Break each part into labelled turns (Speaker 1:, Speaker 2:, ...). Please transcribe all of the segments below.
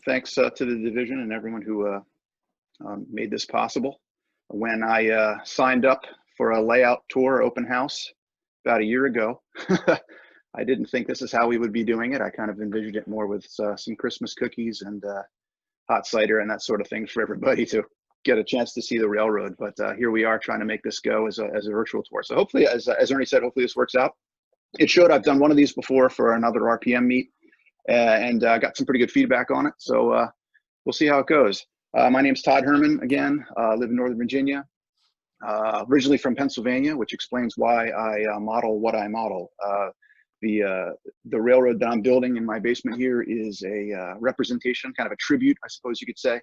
Speaker 1: Thanks to the division and everyone who made this possible. When I signed up for a layout tour open house about a year ago, I didn't think this is how we would be doing it. I kind of envisioned it more with some Christmas cookies and hot cider and that sort of thing for everybody to get a chance to see the railroad. But here we are trying to make this go as a virtual tour. So hopefully, as Ernie said, hopefully this works out. It showed I've done one of these before for another RPM meet and got some pretty good feedback on it. So we'll see how it goes. My name's Todd Herman again, live in Northern Virginia, originally from Pennsylvania, which explains why I model what I model. The railroad that I'm building in my basement here is a representation, kind of a tribute, I suppose you could say,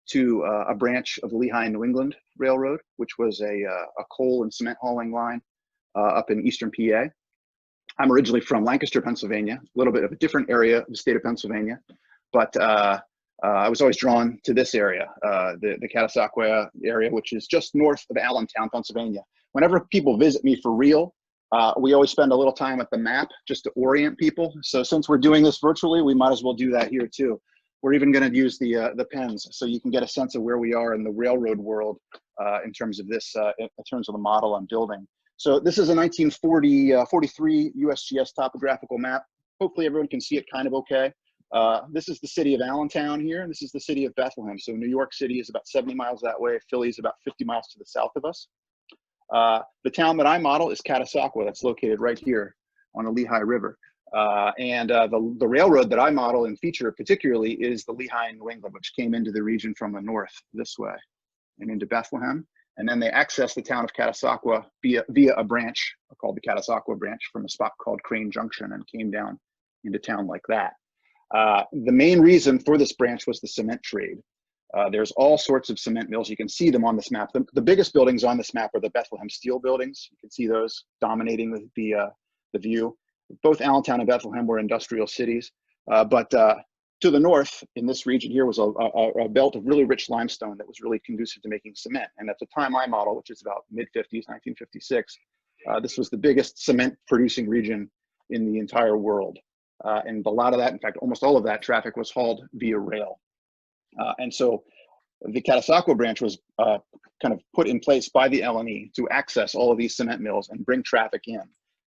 Speaker 1: to a branch of the Lehigh New England Railroad, which was a coal and cement hauling line up in eastern PA. I'm originally from Lancaster, Pennsylvania, a little bit of a different area of the state of Pennsylvania, but I was always drawn to this area, the Catasauqua area, which is just north of Allentown, Pennsylvania. Whenever people visit me for real, we always spend a little time at the map just to orient people. So since we're doing this virtually, we might as well do that here too. We're even going to use the pens so you can get a sense of where we are in the railroad world in terms of this, in terms of the model I'm building. So this is a 1943 Usgs Topographical Map. Hopefully everyone can see it kind of okay. This is the city of Allentown here, and this is the city of Bethlehem. So New York City is about 70 miles that way. Philly is about 50 miles to the south of us. The town that I model is Catasauqua. That's located right here on the Lehigh River. The railroad that I model and feature particularly is the Lehigh New England, which came into the region from the north this way and into Bethlehem. And then they access the town of Catasauqua via a branch called the Catasauqua branch from a spot called Crane Junction and came down into town like that. The main reason for this branch was the cement trade. There's all sorts of cement mills. You can see them on this map. The biggest buildings on this map are the Bethlehem steel buildings. You can see those dominating the view. Both Allentown and Bethlehem were industrial cities, but to the north in this region here was a belt of really rich limestone that was really conducive to making cement. And at the time I model, which is about mid-50s, 1956, this was the biggest cement producing region in the entire world. And a lot of that, in fact, almost all of that traffic was hauled via rail. And so the Catasauqua branch was kind of put in place by the L&E to access all of these cement mills and bring traffic in.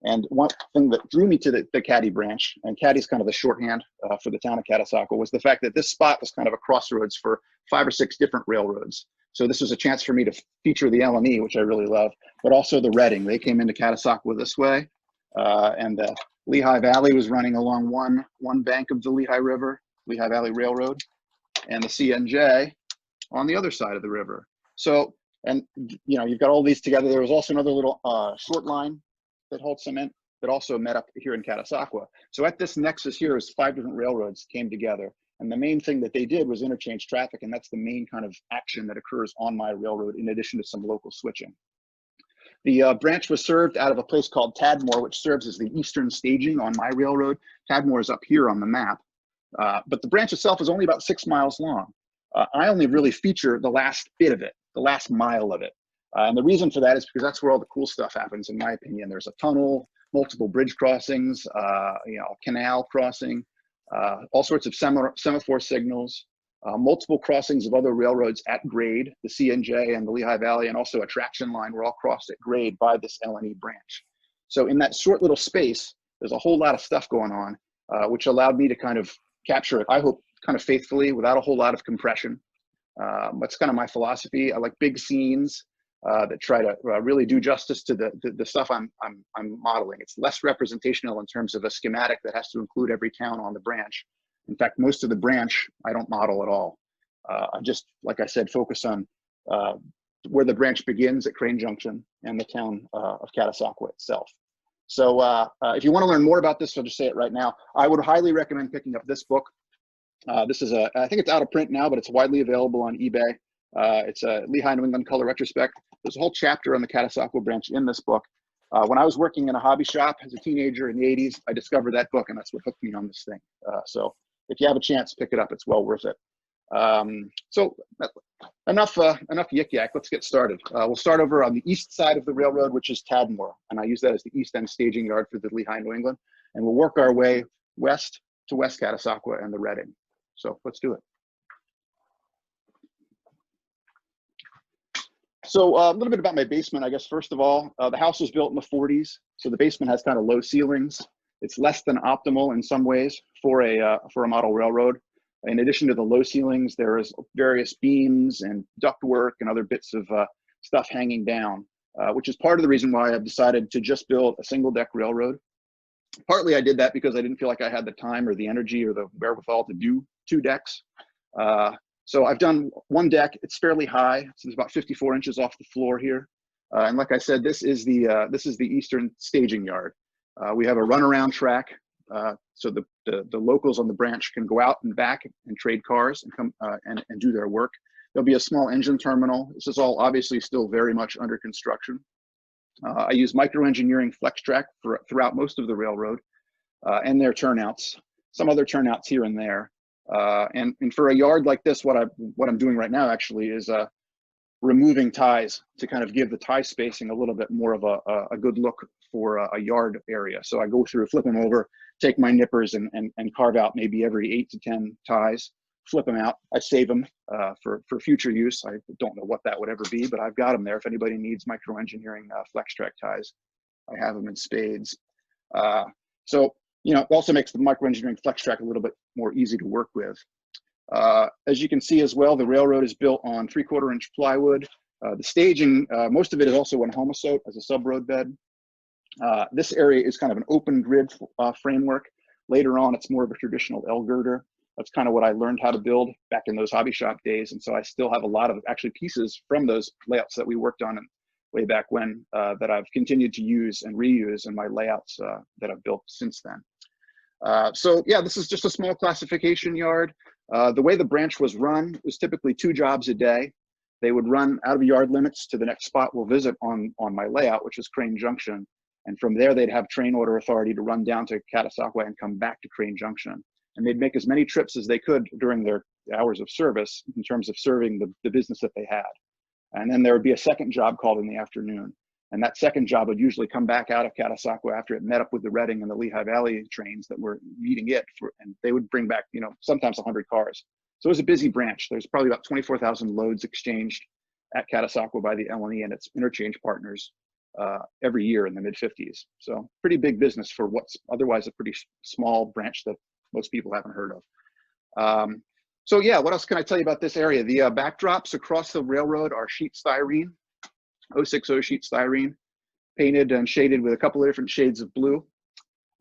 Speaker 1: And one thing that drew me to the Caddy branch, and Caddy's kind of the shorthand for the town of Catasauqua, was the fact that this spot was kind of a crossroads for 5 or 6 different railroads. So this was a chance for me to feature the L&E, which I really love, but also the Reading. They came into Catasauqua this way, and the Lehigh Valley was running along one bank of the Lehigh River, Lehigh Valley Railroad, and the CNJ on the other side of the river. So, and you know, you've got all these together. There was also another little short line that hauled cement that also met up here in Catasauqua. So at this nexus here is 5 different railroads came together. And the main thing that they did was interchange traffic. And that's the main kind of action that occurs on my railroad in addition to some local switching. The branch was served out of a place called Tadmore, which serves as the eastern staging on my railroad. Tadmore is up here on the map. But the branch itself is only about 6 miles long. I only really feature the last bit of it, the last mile of it. And the reason for that is because that's where all the cool stuff happens, in my opinion. There's a tunnel, multiple bridge crossings, you know, canal crossing, all sorts of semaphore signals, multiple crossings of other railroads at grade. The CNJ and the Lehigh Valley, and also a traction line were all crossed at grade by this L&E branch. So in that short little space, there's a whole lot of stuff going on, which allowed me to kind of capture it, I hope, kind of faithfully without a whole lot of compression. That's kind of my philosophy. I like big scenes that try to really do justice to the stuff I'm modeling. It's less representational in terms of a schematic that has to include every town on the branch. In fact, most of the branch I don't model at all. I just, like I said, focus on where the branch begins at Crane Junction and the town of Catasauqua itself. So if you want to learn more about this, I'll just say it right now. I would highly recommend picking up this book. This is I think it's out of print now, but it's widely available on eBay. It's a Lehigh New England Color Retrospect. There's a whole chapter on the Catasauqua branch in this book. When I was working in a hobby shop as a teenager in the 80s, I discovered that book, and that's what hooked me on this thing. So if you have a chance, pick it up. It's well worth it. So enough yik yak. Let's get started. We'll start over on the east side of the railroad, which is Tadmore, and I use that as the east end staging yard for the Lehigh New England. And we'll work our way west to West Catasauqua and the Reading. So let's do it. So a little bit about my basement, I guess. First of all, the house was built in the 40s, so the basement has kind of low ceilings. It's less than optimal in some ways for a model railroad. In addition to the low ceilings, there is various beams and ductwork and other bits of stuff hanging down, which is part of the reason why I've decided to just build a single deck railroad. Partly I did that because I didn't feel like I had the time or the energy or the wherewithal to do 2 decks. So I've done 1 deck. It's fairly high. So it's about 54 inches off the floor here. And like I said, this is the eastern staging yard. We have a runaround track, so the locals on the branch can go out and back and trade cars and come and do their work. There'll be a small engine terminal. This is all obviously still very much under construction. I use microengineering flex track throughout most of the railroad and their turnouts, some other turnouts here and there. And for a yard like this, what I'm doing right now actually is removing ties to kind of give the tie spacing a little bit more of a good look for a yard area. So I go through, flip them over, take my nippers and carve out maybe every 8 to 10 ties, flip them out. I save them for future use. I don't know what that would ever be, but I've got them there. If anybody needs microengineering flex track ties, I have them in spades. So, you know, it also makes the microengineering flex track a little bit more easy to work with. As you can see as well, the railroad is built on 3/4 inch plywood. The staging, most of it is also in homosote as a sub-road bed. This area is kind of an open grid framework. Later on, it's more of a traditional L girder. That's kind of what I learned how to build back in those hobby shop days. And so I still have a lot of actually pieces from those layouts that we worked on way back when that I've continued to use and reuse in my layouts that I've built since then. So yeah, this is just a small classification yard. The way the branch was run was typically 2 jobs a day. They would run out of yard limits to the next spot we'll visit on my layout, which is Crane Junction. And from there, they'd have train order authority to run down to Catasauqua and come back to Crane Junction. And they'd make as many trips as they could during their hours of service in terms of serving the business that they had. And then there would be a second job called in the afternoon. And that second job would usually come back out of Catasauqua after it met up with the Reading and the Lehigh Valley trains that were meeting it, and they would bring back, you know, sometimes 100 cars. So it was a busy branch. There's probably about 24,000 loads exchanged at Catasauqua by the L&E and its interchange partners every year in the mid-50s. So pretty big business for what's otherwise a pretty small branch that most people haven't heard of. So yeah, what else can I tell you about this area? The backdrops across the railroad are sheet styrene, 060 sheet styrene, painted and shaded with a couple of different shades of blue.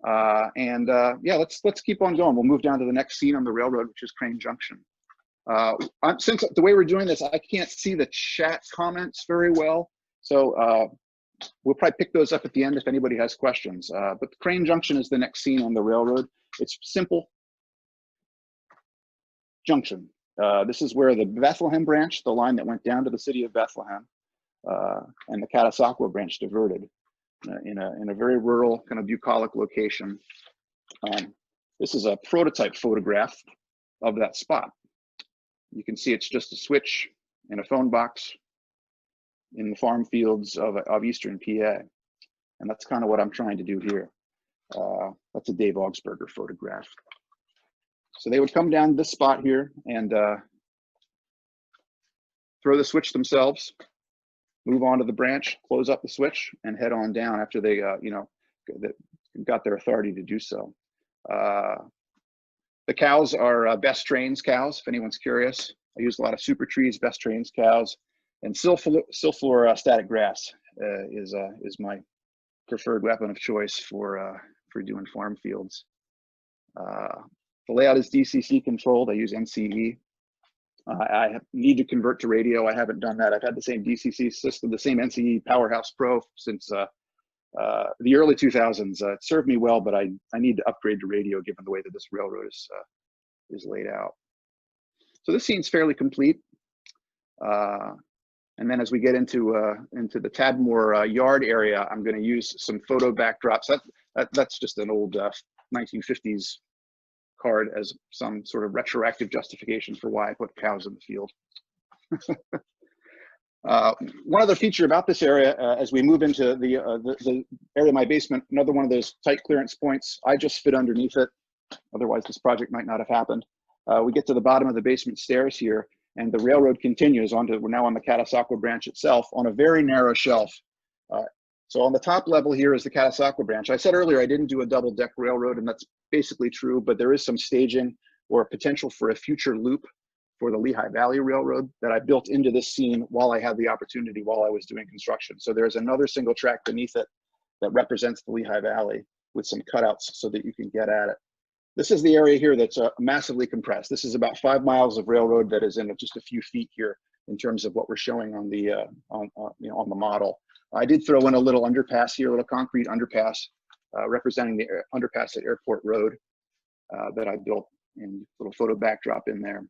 Speaker 1: Yeah, let's keep on going. We'll move down to the next scene on the railroad, which is Crane Junction. Since the way we're doing this, I can't see the chat comments very well. So we'll probably pick those up at the end if anybody has questions. But Crane Junction is the next scene on the railroad. It's simple. Junction. This is where the Bethlehem branch, the line that went down to the city of Bethlehem, and the Catasauqua branch diverted in a very rural, kind of bucolic location. This is a prototype photograph of that spot. You can see it's just a switch and a phone box in the farm fields of eastern PA. And that's kind of what I'm trying to do here. That's a Dave Augsburger photograph. So they would come down this spot here and throw the switch themselves, move on to the branch, close up the switch, and head on down after they, you know, got their authority to do so. The cows are Best Trains cows, if anyone's curious. I use a lot of Super Trees, Best Trains cows, and Silflor static grass is my preferred weapon of choice for doing farm fields. The layout is DCC controlled. I use NCE. I need to convert to radio. I haven't done that. I've had the same DCC system, the same NCE Powerhouse Pro since the early 2000s. It served me well, but I need to upgrade to radio given the way that this railroad is laid out. So this scene's fairly complete. And then as we get into the Tadmore yard area, I'm going to use some photo backdrops. That's just an old 1950s card as some sort of retroactive justification for why I put cows in the field. One other feature about this area, as we move into the area of my basement, another one of those tight clearance points, I just fit underneath it. Otherwise, this project might not have happened. We get to the bottom of the basement stairs here, and the railroad continues onto, we're now on the Catasauqua branch itself on a very narrow shelf. So on the top level here is the Catasauqua branch. I said earlier I didn't do a double deck railroad, and that's basically true, but there is some staging or potential for a future loop for the Lehigh Valley Railroad that I built into this scene while I had the opportunity while I was doing construction. So there's another single track beneath it that represents the Lehigh Valley with some cutouts so that you can get at it. This is the area here that's massively compressed. This is about 5 miles of railroad that is in just a few feet here in terms of what we're showing on the on the model. I did throw in a little underpass here, a little concrete underpass representing the underpass at Airport Road that I built, and a little photo backdrop in there.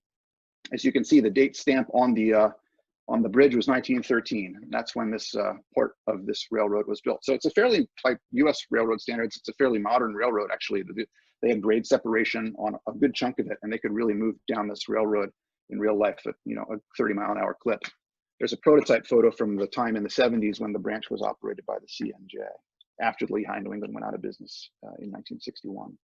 Speaker 1: As you can see, the date stamp on the bridge was 1913. That's when this part of this railroad was built. So it's a fairly, like US railroad standards, it's a fairly modern railroad actually. They had grade separation on a good chunk of it, and they could really move down this railroad in real life at a 30-mile-an-hour clip. There's a prototype photo from the time in the 70s when the branch was operated by the CNJ after the Lehigh New England went out of business in 1961.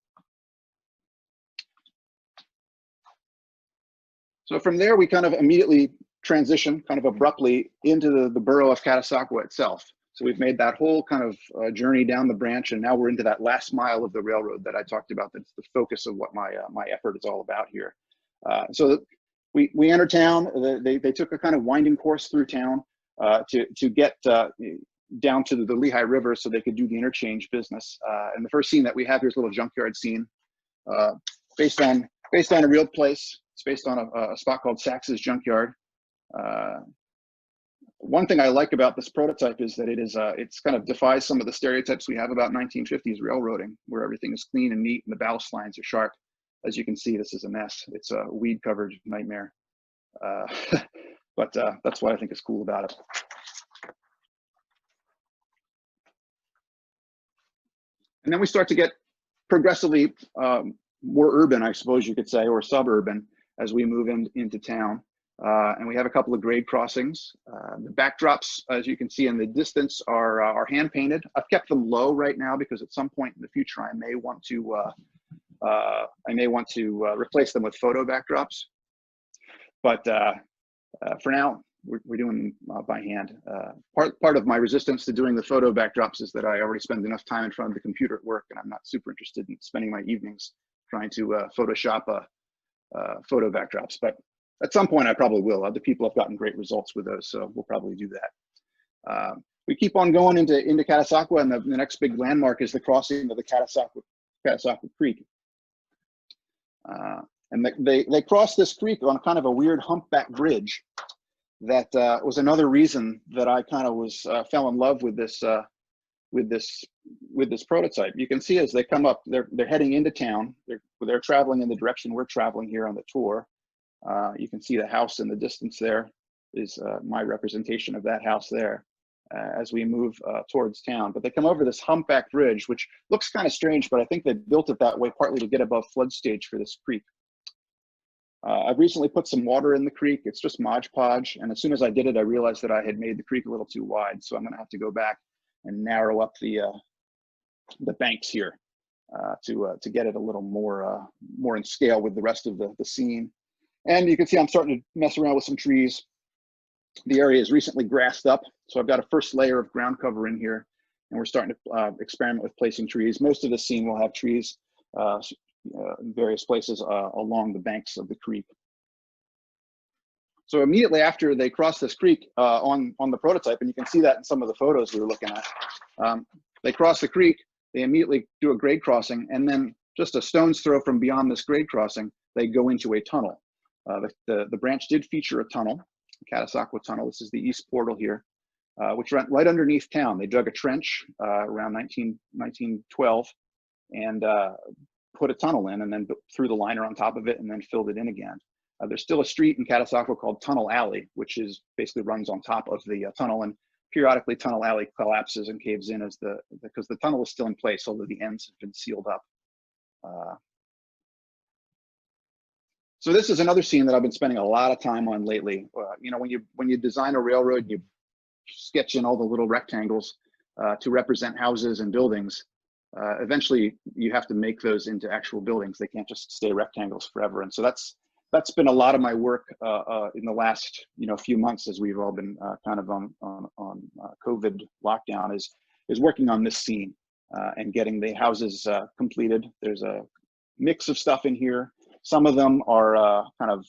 Speaker 1: So from there, we kind of immediately transition kind of abruptly into the borough of Catasauqua itself. So we've made that whole kind of journey down the branch, and now we're into that last mile of the railroad that I talked about. That's the focus of what my effort is all about here. We enter town. They took a kind of winding course through town to get down to the Lehigh River so they could do the interchange business. And the first scene that we have here is a little junkyard scene based on a real place. It's based on a spot called Usgs's Junkyard. One thing I like about this prototype is that it's kind of defies some of the stereotypes we have about 1950s railroading, where everything is clean and neat and the ballast lines are sharp. As you can see, this is a mess. It's a weed-covered nightmare. But that's what I think is cool about it. And then we start to get progressively more urban, I suppose you could say, or suburban as we move into town. And we have a couple of grade crossings. The backdrops, as you can see in the distance, are hand painted. I've kept them low right now because at some point in the future I may want to replace them with photo backdrops. But for now, we're doing by hand. Part of my resistance to doing the photo backdrops is that I already spend enough time in front of the computer at work, and I'm not super interested in spending my evenings trying to Photoshop photo backdrops. But at some point, I probably will. Other people have gotten great results with those, so we'll probably do that. We keep on going into Catasauqua, and the next big landmark is the crossing of the Catasauqua Creek. And they cross this creek on kind of a weird humpback bridge. That was another reason that I kind of fell in love with this prototype. You can see as they come up, they're heading into town. They're traveling in the direction we're traveling here on the tour. You can see the house in the distance there is my representation of that house there as we move towards town. But they come over this humpback bridge, which looks kind of strange, but I think they built it that way partly to get above flood stage for this creek. I've recently put some water in the creek. It's just Mod Podge, and as soon as I did it, I realized that I had made the creek a little too wide, so I'm going to have to go back and narrow up the banks here to get it a little more in scale with the rest of the scene. And you can see I'm starting to mess around with some trees. The area is recently grassed up, so I've got a first layer of ground cover in here, and we're starting to experiment with placing trees. Most of the scene will have trees in various places along the banks of the creek. So immediately after they cross this creek on the prototype, and you can see that in some of the photos we were looking at, they cross the creek, they immediately do a grade crossing, and then just a stone's throw from beyond this grade crossing, they go into a tunnel. The branch did feature a tunnel, the Catasauqua Tunnel. This is the east portal here, which went right underneath town. They dug a trench around 1912 and put a tunnel in, and then threw the liner on top of it and then filled it in again. There's still a street in Catasauqua called Tunnel Alley, which basically runs on top of the tunnel, and periodically Tunnel Alley collapses and caves in because the tunnel is still in place, although the ends have been sealed up. So this is another scene that I've been spending a lot of time on lately. When you design a railroad, you sketch in all the little rectangles to represent houses and buildings. Eventually, you have to make those into actual buildings. They can't just stay rectangles forever. And so that's that's been a lot of my work in the last few months, as we've all been kind of on COVID lockdown, is working on this scene and getting the houses completed. There's a mix of stuff in here. Some of them are kind of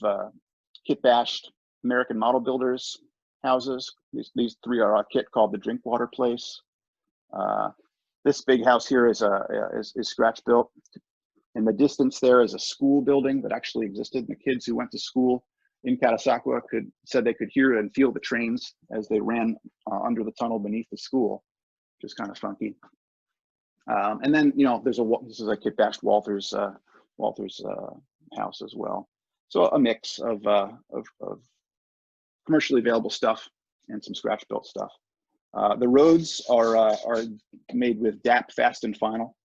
Speaker 1: kit-bashed American model builders houses. These three are a kit called the Drinkwater Place. This big house here is scratch built. In the distance there is a school building that actually existed. And the kids who went to school in Catasauqua said they could hear and feel the trains as they ran under the tunnel beneath the school, which is kind of funky. And then this is a kit-bashed Walther's house as well. So a mix of commercially available stuff and some scratch built stuff. The roads are made with DAP Fast and Final,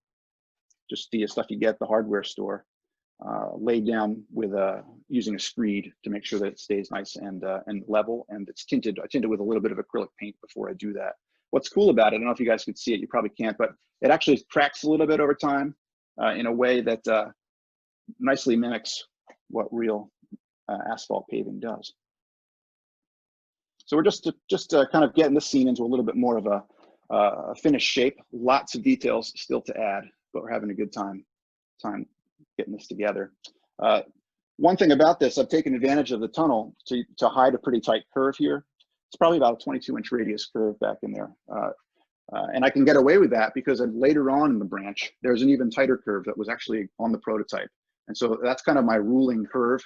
Speaker 1: just the stuff you get at the hardware store, laid down with using a screed to make sure that it stays nice and level, and it's tinted. I tinted with a little bit of acrylic paint before I do that. What's cool about it, I don't know if you guys could see it, you probably can't, but it actually cracks a little bit over time in a way that nicely mimics what real asphalt paving does. So we're just kind of getting this scene into a little bit more of a finished shape. Lots of details still to add, but we're having a good time getting this together. One thing about this, I've taken advantage of the tunnel to hide a pretty tight curve here. It's probably about a 22-inch radius curve back in there. And I can get away with that because later on in the branch, there's an even tighter curve that was actually on the prototype. And so that's kind of my ruling curve.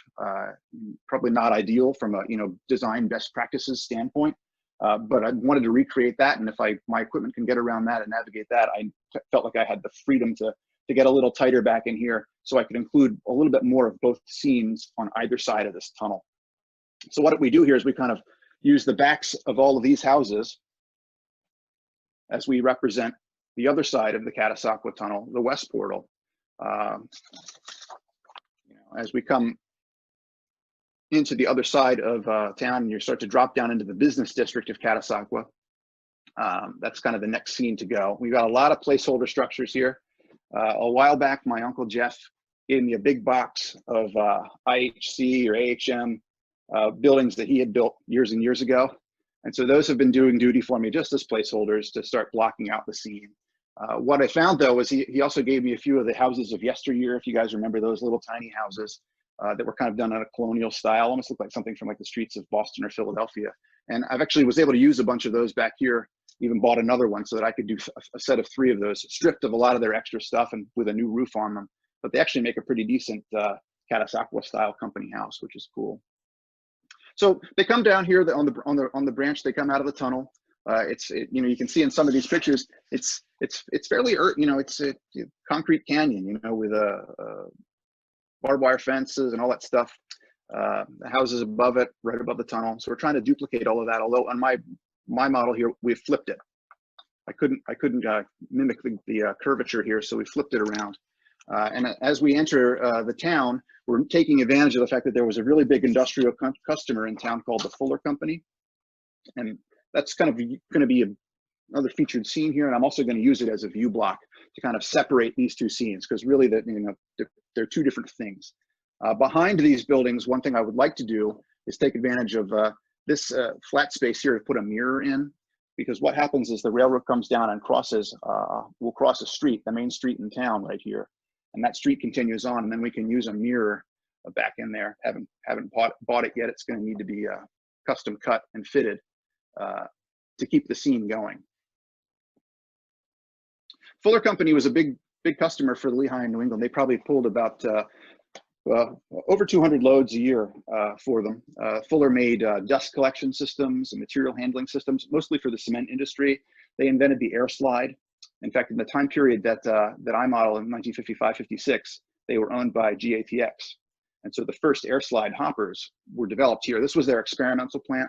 Speaker 1: Probably not ideal from a design best practices standpoint, but I wanted to recreate that. And if my equipment can get around that and navigate that, I felt like I had the freedom to get a little tighter back in here, so I could include a little bit more of both scenes on either side of this tunnel. So what we do here is we kind of use the backs of all of these houses as we represent the other side of the Catasauqua tunnel, the west portal. As we come into the other side of town and you start to drop down into the business district of Catasauqua, that's kind of the next scene to go. We've got a lot of placeholder structures here. A while back, my Uncle Jeff gave me a big box of IHC or AHM buildings that he had built years and years ago. And so those have been doing duty for me just as placeholders to start blocking out the scene. What I found though was he also gave me a few of the houses of yesteryear, if you guys remember those little tiny houses that were kind of done in a colonial style, almost looked like something from like the streets of Boston or Philadelphia. And I've actually was able to use a bunch of those back here, even bought another one so that I could do a set of 3 of those, stripped of a lot of their extra stuff and with a new roof on them. But they actually make a pretty decent Catasauqua style company house, which is cool. So they come down here on the branch. They come out of the tunnel. You can see in some of these pictures, it's fairly it's a concrete canyon, with barbed wire fences and all that stuff. The houses above it, right above the tunnel. So we're trying to duplicate all of that. Although on my model here, we flipped it. I couldn't mimic the curvature here, so we flipped it around. And as we enter the town, we're taking advantage of the fact that there was a really big industrial customer in town called the Fuller Company. And that's kind of going to be another featured scene here. And I'm also going to use it as a view block to kind of separate these 2 scenes, because really they're 2 different things. Behind these buildings, one thing I would like to do is take advantage of this flat space here to put a mirror in, because what happens is the railroad comes down and will cross a street, the main street in town right here. And that street continues on, and then we can use a mirror back in there. Haven't bought it yet. It's going to need to be custom cut and fitted to keep the scene going. Fuller Company was a big customer for the Lehigh and New England. They probably pulled about over 200 loads a year for them. Fuller made dust collection systems and material handling systems, mostly for the cement industry. They invented the air slide. In fact, in the time period that I model in 1955-56, they were owned by GATX. And so the first air slide hoppers were developed here. This was their experimental plant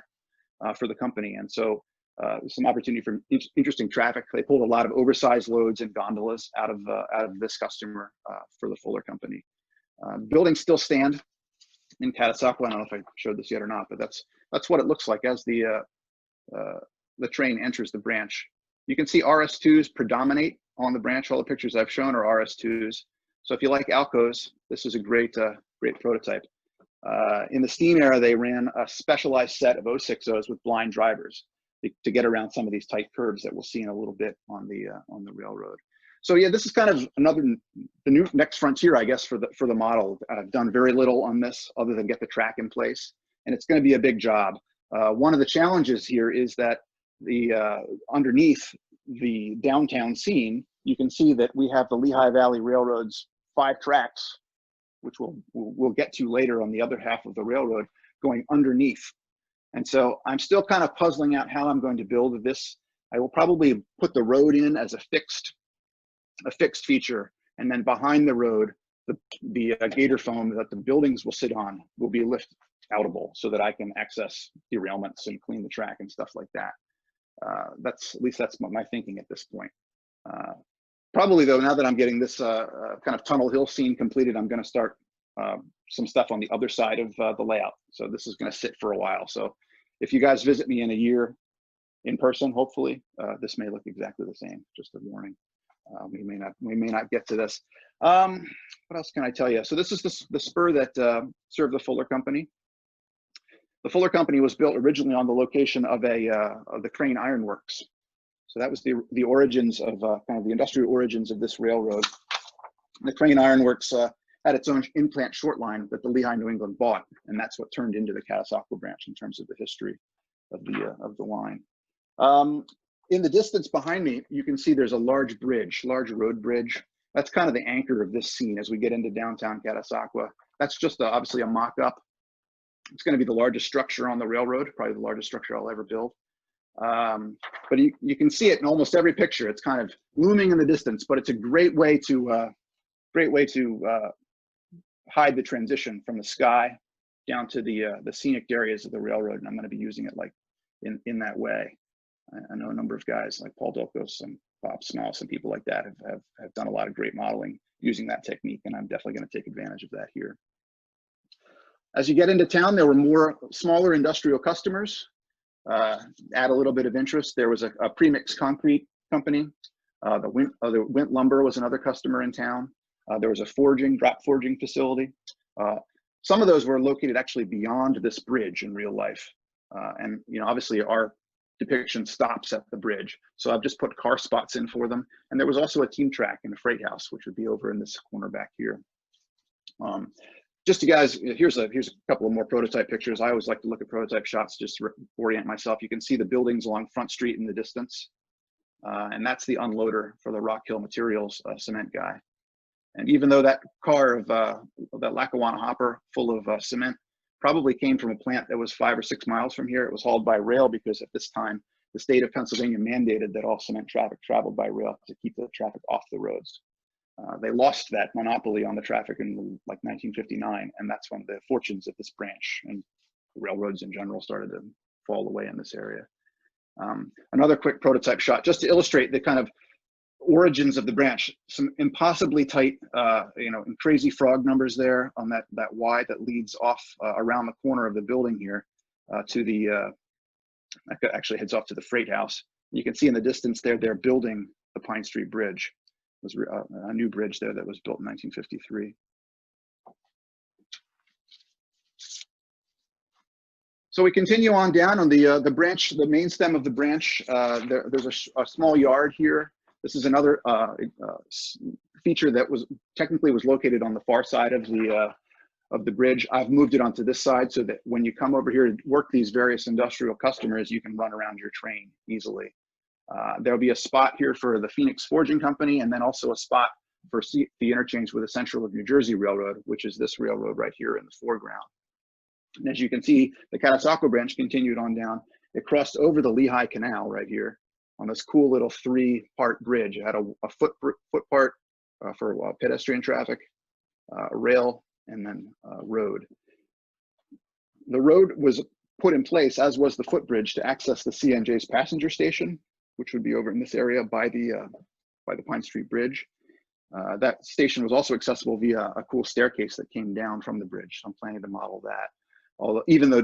Speaker 1: for the company. And so there's some opportunity for interesting traffic. They pulled a lot of oversized loads and gondolas out of this customer for the Fuller Company. Buildings still stand in Catasauqua. I don't know if I showed this yet or not, but that's what it looks like as the train enters the branch. You can see RS2s predominate on the branch. All the pictures I've shown are RS2s. So if you like Alcos, this is a great prototype. In the steam era, they ran a specialized set of 060s with blind drivers to get around some of these tight curves that we'll see in a little bit on the railroad. So yeah, this is kind of the new next frontier, I guess, for the model. I've done very little on this other than get the track in place, and it's going to be a big job. One of the challenges here is that underneath the downtown scene, you can see that we have the Lehigh Valley Railroad's 5 tracks, which we'll get to later on the other half of the railroad, going underneath. And so I'm still kind of puzzling out how I'm going to build this. I will probably put the road in as a fixed feature, and then behind the road, the gator foam that the buildings will sit on will be lift outable so that I can access derailments and clean the track and stuff like that. That's my thinking at this point. Probably though, now that I'm getting this kind of tunnel hill scene completed, I'm going to start some stuff on the other side of the layout. So this is going to sit for a while. So if you guys visit me in a year in person, hopefully, this may look exactly the same. Just a warning. We may not get to this. What else can I tell you? So this is the spur that served the Fuller Company. The Fuller Company was built originally on the location of the Crane Iron Works. So that was the origins of kind of the industrial origins of this railroad. The Crane Iron Works had its own in-plant short line that the Lehigh New England bought, and that's what turned into the Catasauqua branch in terms of the history of the line. In the distance behind me, you can see there's a large road bridge. That's kind of the anchor of this scene as we get into downtown Catasauqua. That's just obviously a mock-up. It's going to be the largest structure on the railroad, probably the largest structure I'll ever build. But you can see it in almost every picture. It's kind of looming in the distance, but it's a great way to hide the transition from the sky down to the scenic areas of the railroad, and I'm going to be using it like in that way. I know a number of guys like Paul Dolkos and Bob Small, some people like that have done a lot of great modeling using that technique, and I'm definitely going to take advantage of that here. As you get into town, there were more smaller industrial customers. Add a little bit of interest. There was a premix concrete company. The Wint Lumber was another customer in town. There was a drop forging facility. Some of those were located actually beyond this bridge in real life. And obviously our depiction stops at the bridge. So I've just put car spots in for them. And there was also a team track and a freight house, which would be over in this corner back here. Just to guys, here's a couple of more prototype pictures. I always like to look at prototype shots just to orient myself. You can see the buildings along Front Street in the distance. And that's the unloader for the Rock Hill Materials cement guy. And even though that car of that Lackawanna hopper full of cement probably came from a plant that was 5 or 6 miles from here, it was hauled by rail because at this time, the state of Pennsylvania mandated that all cement traffic traveled by rail to keep the traffic off the roads. They lost that monopoly on the traffic in like 1959, and that's when the fortunes of this branch and railroads in general started to fall away in this area. Another quick prototype shot just to illustrate the kind of origins of the branch. Some impossibly tight, and crazy frog numbers there on that Y that leads off around the corner of the building here to the actually heads off to the freight house. You can see in the distance there they're building the Pine Street Bridge. Was a new bridge there that was built in 1953. So we continue on down on the branch, the main stem of the branch. There's a small yard here. This is another feature that was technically located on the far side of the bridge. I've moved it onto this side so that when you come over here to work these various industrial customers, you can run around your train easily. There'll be a spot here for the Phoenix Forging Company, and then also a spot for the interchange with the Central of New Jersey Railroad, which is this railroad right here in the foreground. And as you can see, the Catasauqua branch continued on down. It crossed over the Lehigh Canal right here on this cool little 3-part bridge. It had a foot part for pedestrian traffic, a rail, and then a road. The road was put in place, as was the footbridge, to access the CNJ's passenger station, which would be over in this area by the Pine Street Bridge. That station was also accessible via a cool staircase that came down from the bridge. So I'm planning to model that. Although, even though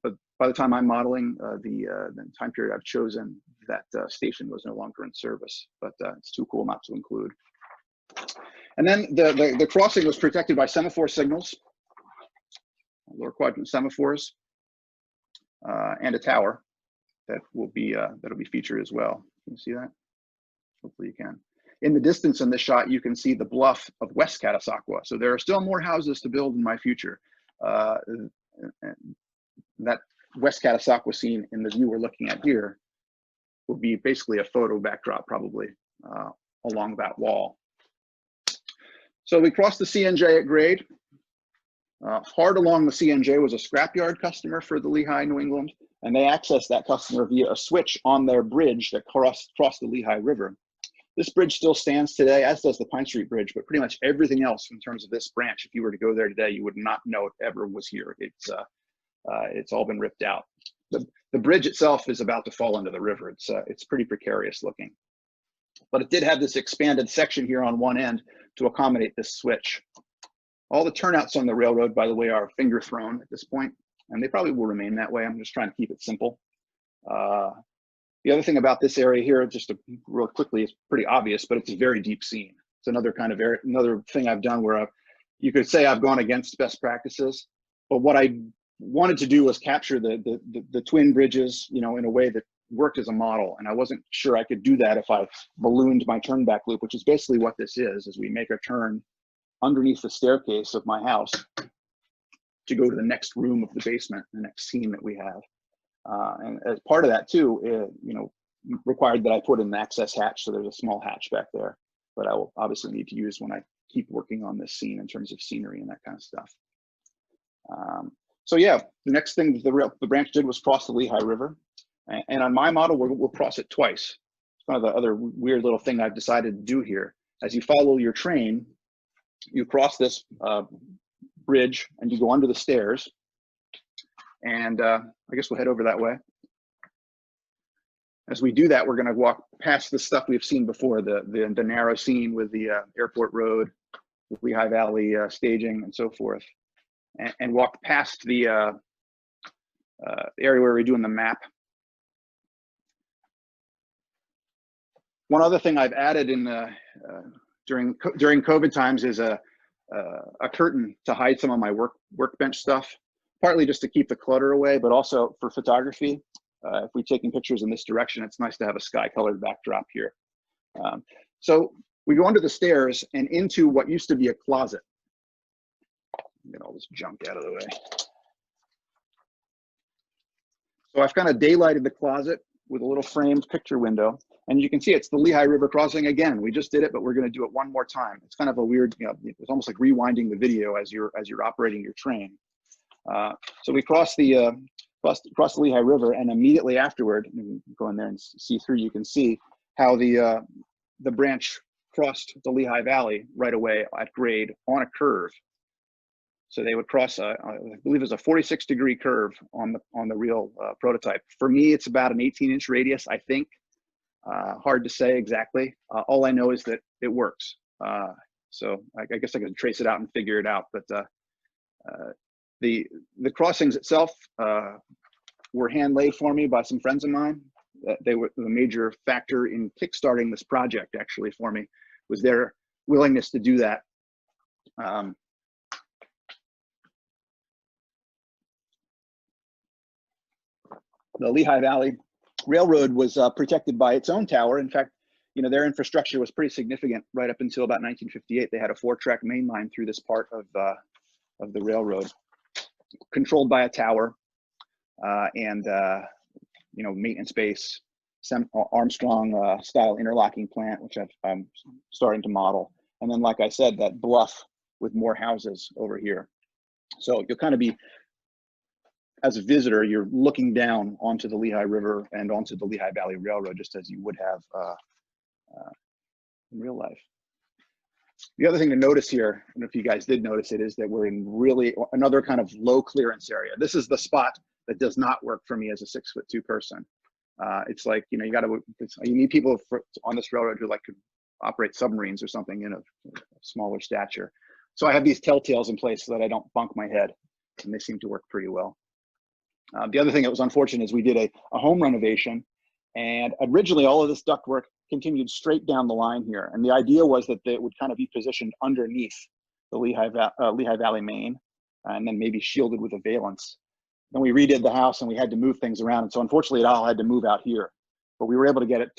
Speaker 1: but by the time I'm modeling the time period I've chosen, that station was no longer in service, but it's too cool not to include. And then the crossing was protected by semaphore signals. lower quadrant semaphores, and a tower that will be that'll be featured as well. Can you see that? Hopefully you can. In the distance in this shot, you can see the bluff of West Catasauqua. So there are still more houses to build in my future. That West Catasauqua scene in the view we're looking at here will be basically a photo backdrop probably along that wall. So we crossed the CNJ at grade. Hard along the CNJ was a scrapyard customer for the Lehigh, New England, and they accessed that customer via a switch on their bridge that crossed the Lehigh River. This bridge still stands today, as does the Pine Street Bridge, but pretty much everything else in terms of this branch, if you were to go there today, you would not know it ever was here. It's all been ripped out. The bridge itself is about to fall into the river. It's pretty precarious looking. But it did have this expanded section here on one end to accommodate this switch. All the turnouts on the railroad, by the way, are finger thrown at this point, and they probably will remain that way. I'm just trying to keep it simple. The other thing about this area here, just real quickly, it's pretty obvious, but it's a very deep seam. It's another kind of another thing I've done where you could say I've gone against best practices, but what I wanted to do was capture the twin bridges, in a way that worked as a model, and I wasn't sure I could do that if I ballooned my turn back loop, which is basically what this is we make a turn underneath the staircase of my house to go to the next room of the basement, the next scene that we have. And as part of that too, required that I put in an access hatch, so there's a small hatch back there, but I will obviously need to use when I keep working on this scene in terms of scenery and that kind of stuff. So yeah, the next thing the branch did was cross the Lehigh River, and on my model, we'll cross it twice. It's kind of the other weird little thing I've decided to do here. As you follow your train, you cross this bridge and you go under the stairs. And I guess we'll head over that way. As we do that, we're going to walk past the stuff we've seen before, the narrow scene with the airport road, the Lehigh Valley staging and so forth, and walk past the area where we're doing the map. One other thing I've added in during COVID times is a curtain to hide some of my workbench stuff. Partly just to keep the clutter away, but also for photography. If we're taking pictures in this direction, it's nice to have a sky-colored backdrop here. So we go under the stairs and into what used to be a closet. Get all this junk out of the way. So I've kind of daylighted the closet with a little framed picture window, and you can see it's the Lehigh River crossing again. We just did it, but we're going to do it one more time. It's kind of a weird, it's almost like rewinding the video as you're operating your train. So we cross the Lehigh River, and immediately afterward, go in there and see through, you can see how the branch crossed the Lehigh Valley right away at grade on a curve. So they would cross, I believe it's a 46-degree curve on the real prototype. For me, it's about an 18-inch radius, I think. Hard to say exactly. All I know is that it works. So I guess I could trace it out and figure it out, but the crossings itself were hand laid for me by some friends of mine. They were the major factor in kickstarting this project, actually, for me, was their willingness to do that. The Lehigh Valley Railroad was protected by its own tower. In fact, their infrastructure was pretty significant right up until about 1958. They had a 4-track main line through this part of the railroad, controlled by a tower and maintenance base, Armstrong style interlocking plant, which I'm starting to model, and then, like I said, that bluff with more houses over here. So you'll kind of be, as a visitor, you're looking down onto the Lehigh River and onto the Lehigh Valley Railroad, just as you would have in real life. The other thing to notice here, I don't know if you guys did notice it, is that we're in really another kind of low clearance area. This is the spot that does not work for me as a 6'2" person. It's like, you need people on this railroad who could operate submarines or something in a smaller stature. So I have these telltales in place so that I don't bunk my head, and they seem to work pretty well. The other thing that was unfortunate is we did a home renovation, and originally all of this ductwork continued straight down the line here. And the idea was that it would kind of be positioned underneath the Lehigh Valley main. and then maybe shielded with a valance. Then we redid the house and we had to move things around. And so unfortunately it all had to move out here, but we were able to get it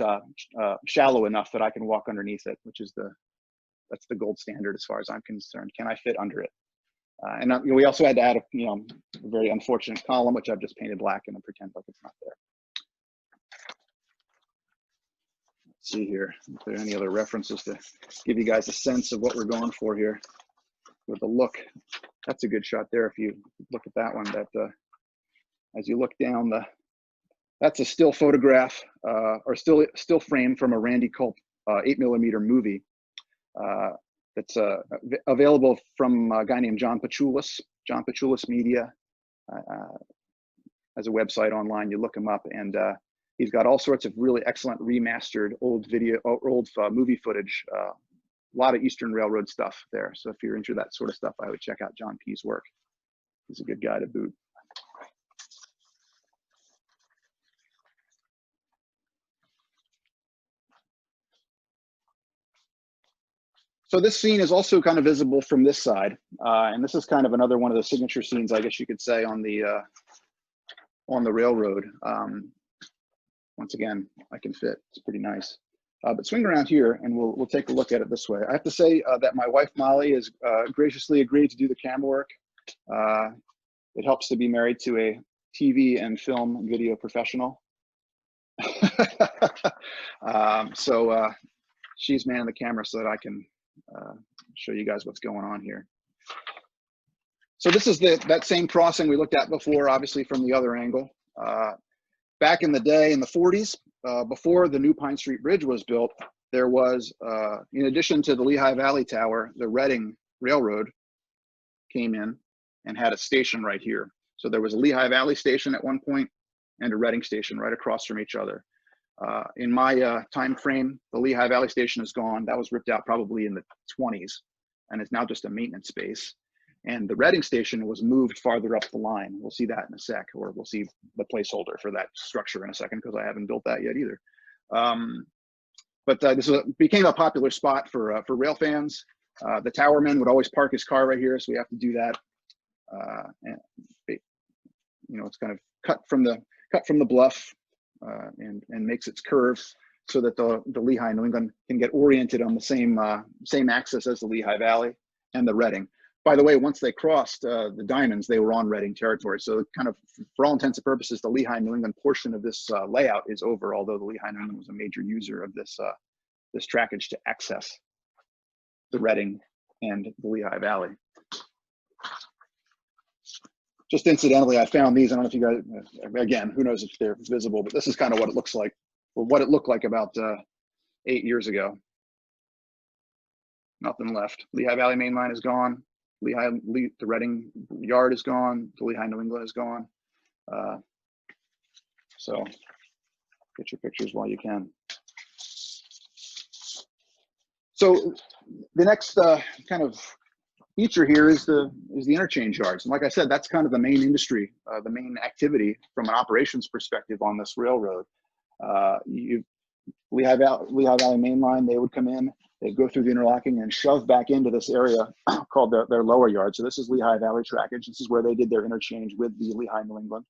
Speaker 1: shallow enough that I can walk underneath it, which is that's the gold standard as far as I'm concerned. Can I fit under it? And we also had to add a very unfortunate column, which I've just painted black and then pretend like it's not there. Let's see here, if there are any other references to give you guys a sense of what we're going for here with the look. That's a good shot there. If you look at that one, that as you look down that's a still photograph or still frame from a Randy Culp 8mm movie that's available from a guy named John Pachulis Media. Has a website online. You look him up, and he's got all sorts of really excellent remastered old movie footage. A lot of Eastern Railroad stuff there. So if you're into that sort of stuff, I would check out John P's work. He's a good guy to boot. So this scene is also kind of visible from this side, and this is kind of another one of the signature scenes, I guess you could say, on the railroad. Once again, I can fit. It's pretty nice. But swing around here, and we'll take a look at it this way. I have to say that my wife Molly has graciously agreed to do the camera work. It helps to be married to a TV and film and video professional. So she's manning the camera so that I can show you guys what's going on here. So this is that same crossing we looked at before, obviously from the other angle. Back in the day, in the 40s, before the new Pine Street Bridge was built, there was, in addition to the Lehigh Valley Tower, the Reading Railroad came in and had a station right here. So there was a Lehigh Valley station at one point and a Reading station right across from each other. In my time frame, the Lehigh Valley station is gone. That was ripped out probably in the 20s, and it's now just a maintenance space. And the Reading station was moved farther up the line. We'll see that in a sec, or we'll see the placeholder for that structure in a second, because I haven't built that yet either. But this became a popular spot for rail fans. The towerman would always park his car right here, so we have to do that. And it's kind of cut from the bluff and makes its curve so that the Lehigh New England can get oriented on the same axis as the Lehigh Valley and the Reading. By the way, once they crossed the Diamonds, they were on Reading territory. So kind of, for all intents and purposes, the Lehigh New England portion of this layout is over, although the Lehigh New England was a major user of this trackage to access the Reading and the Lehigh Valley. Just incidentally, I found these. I don't know if you guys, again, who knows if they're visible, but this is kind of what it looks like, or what it looked like about 8 years ago. Nothing left. Lehigh Valley main line is gone. The Reading yard is gone. The Lehigh New England is gone. So get your pictures while you can. So the next kind of feature here is the interchange yards. And like I said, that's kind of the main industry, the main activity from an operations perspective on this railroad. Lehigh Valley main line, they would come in, they'd go through the interlocking and shove back into this area called their lower yard. So this is Lehigh Valley Trackage. This is where they did their interchange with the Lehigh New England.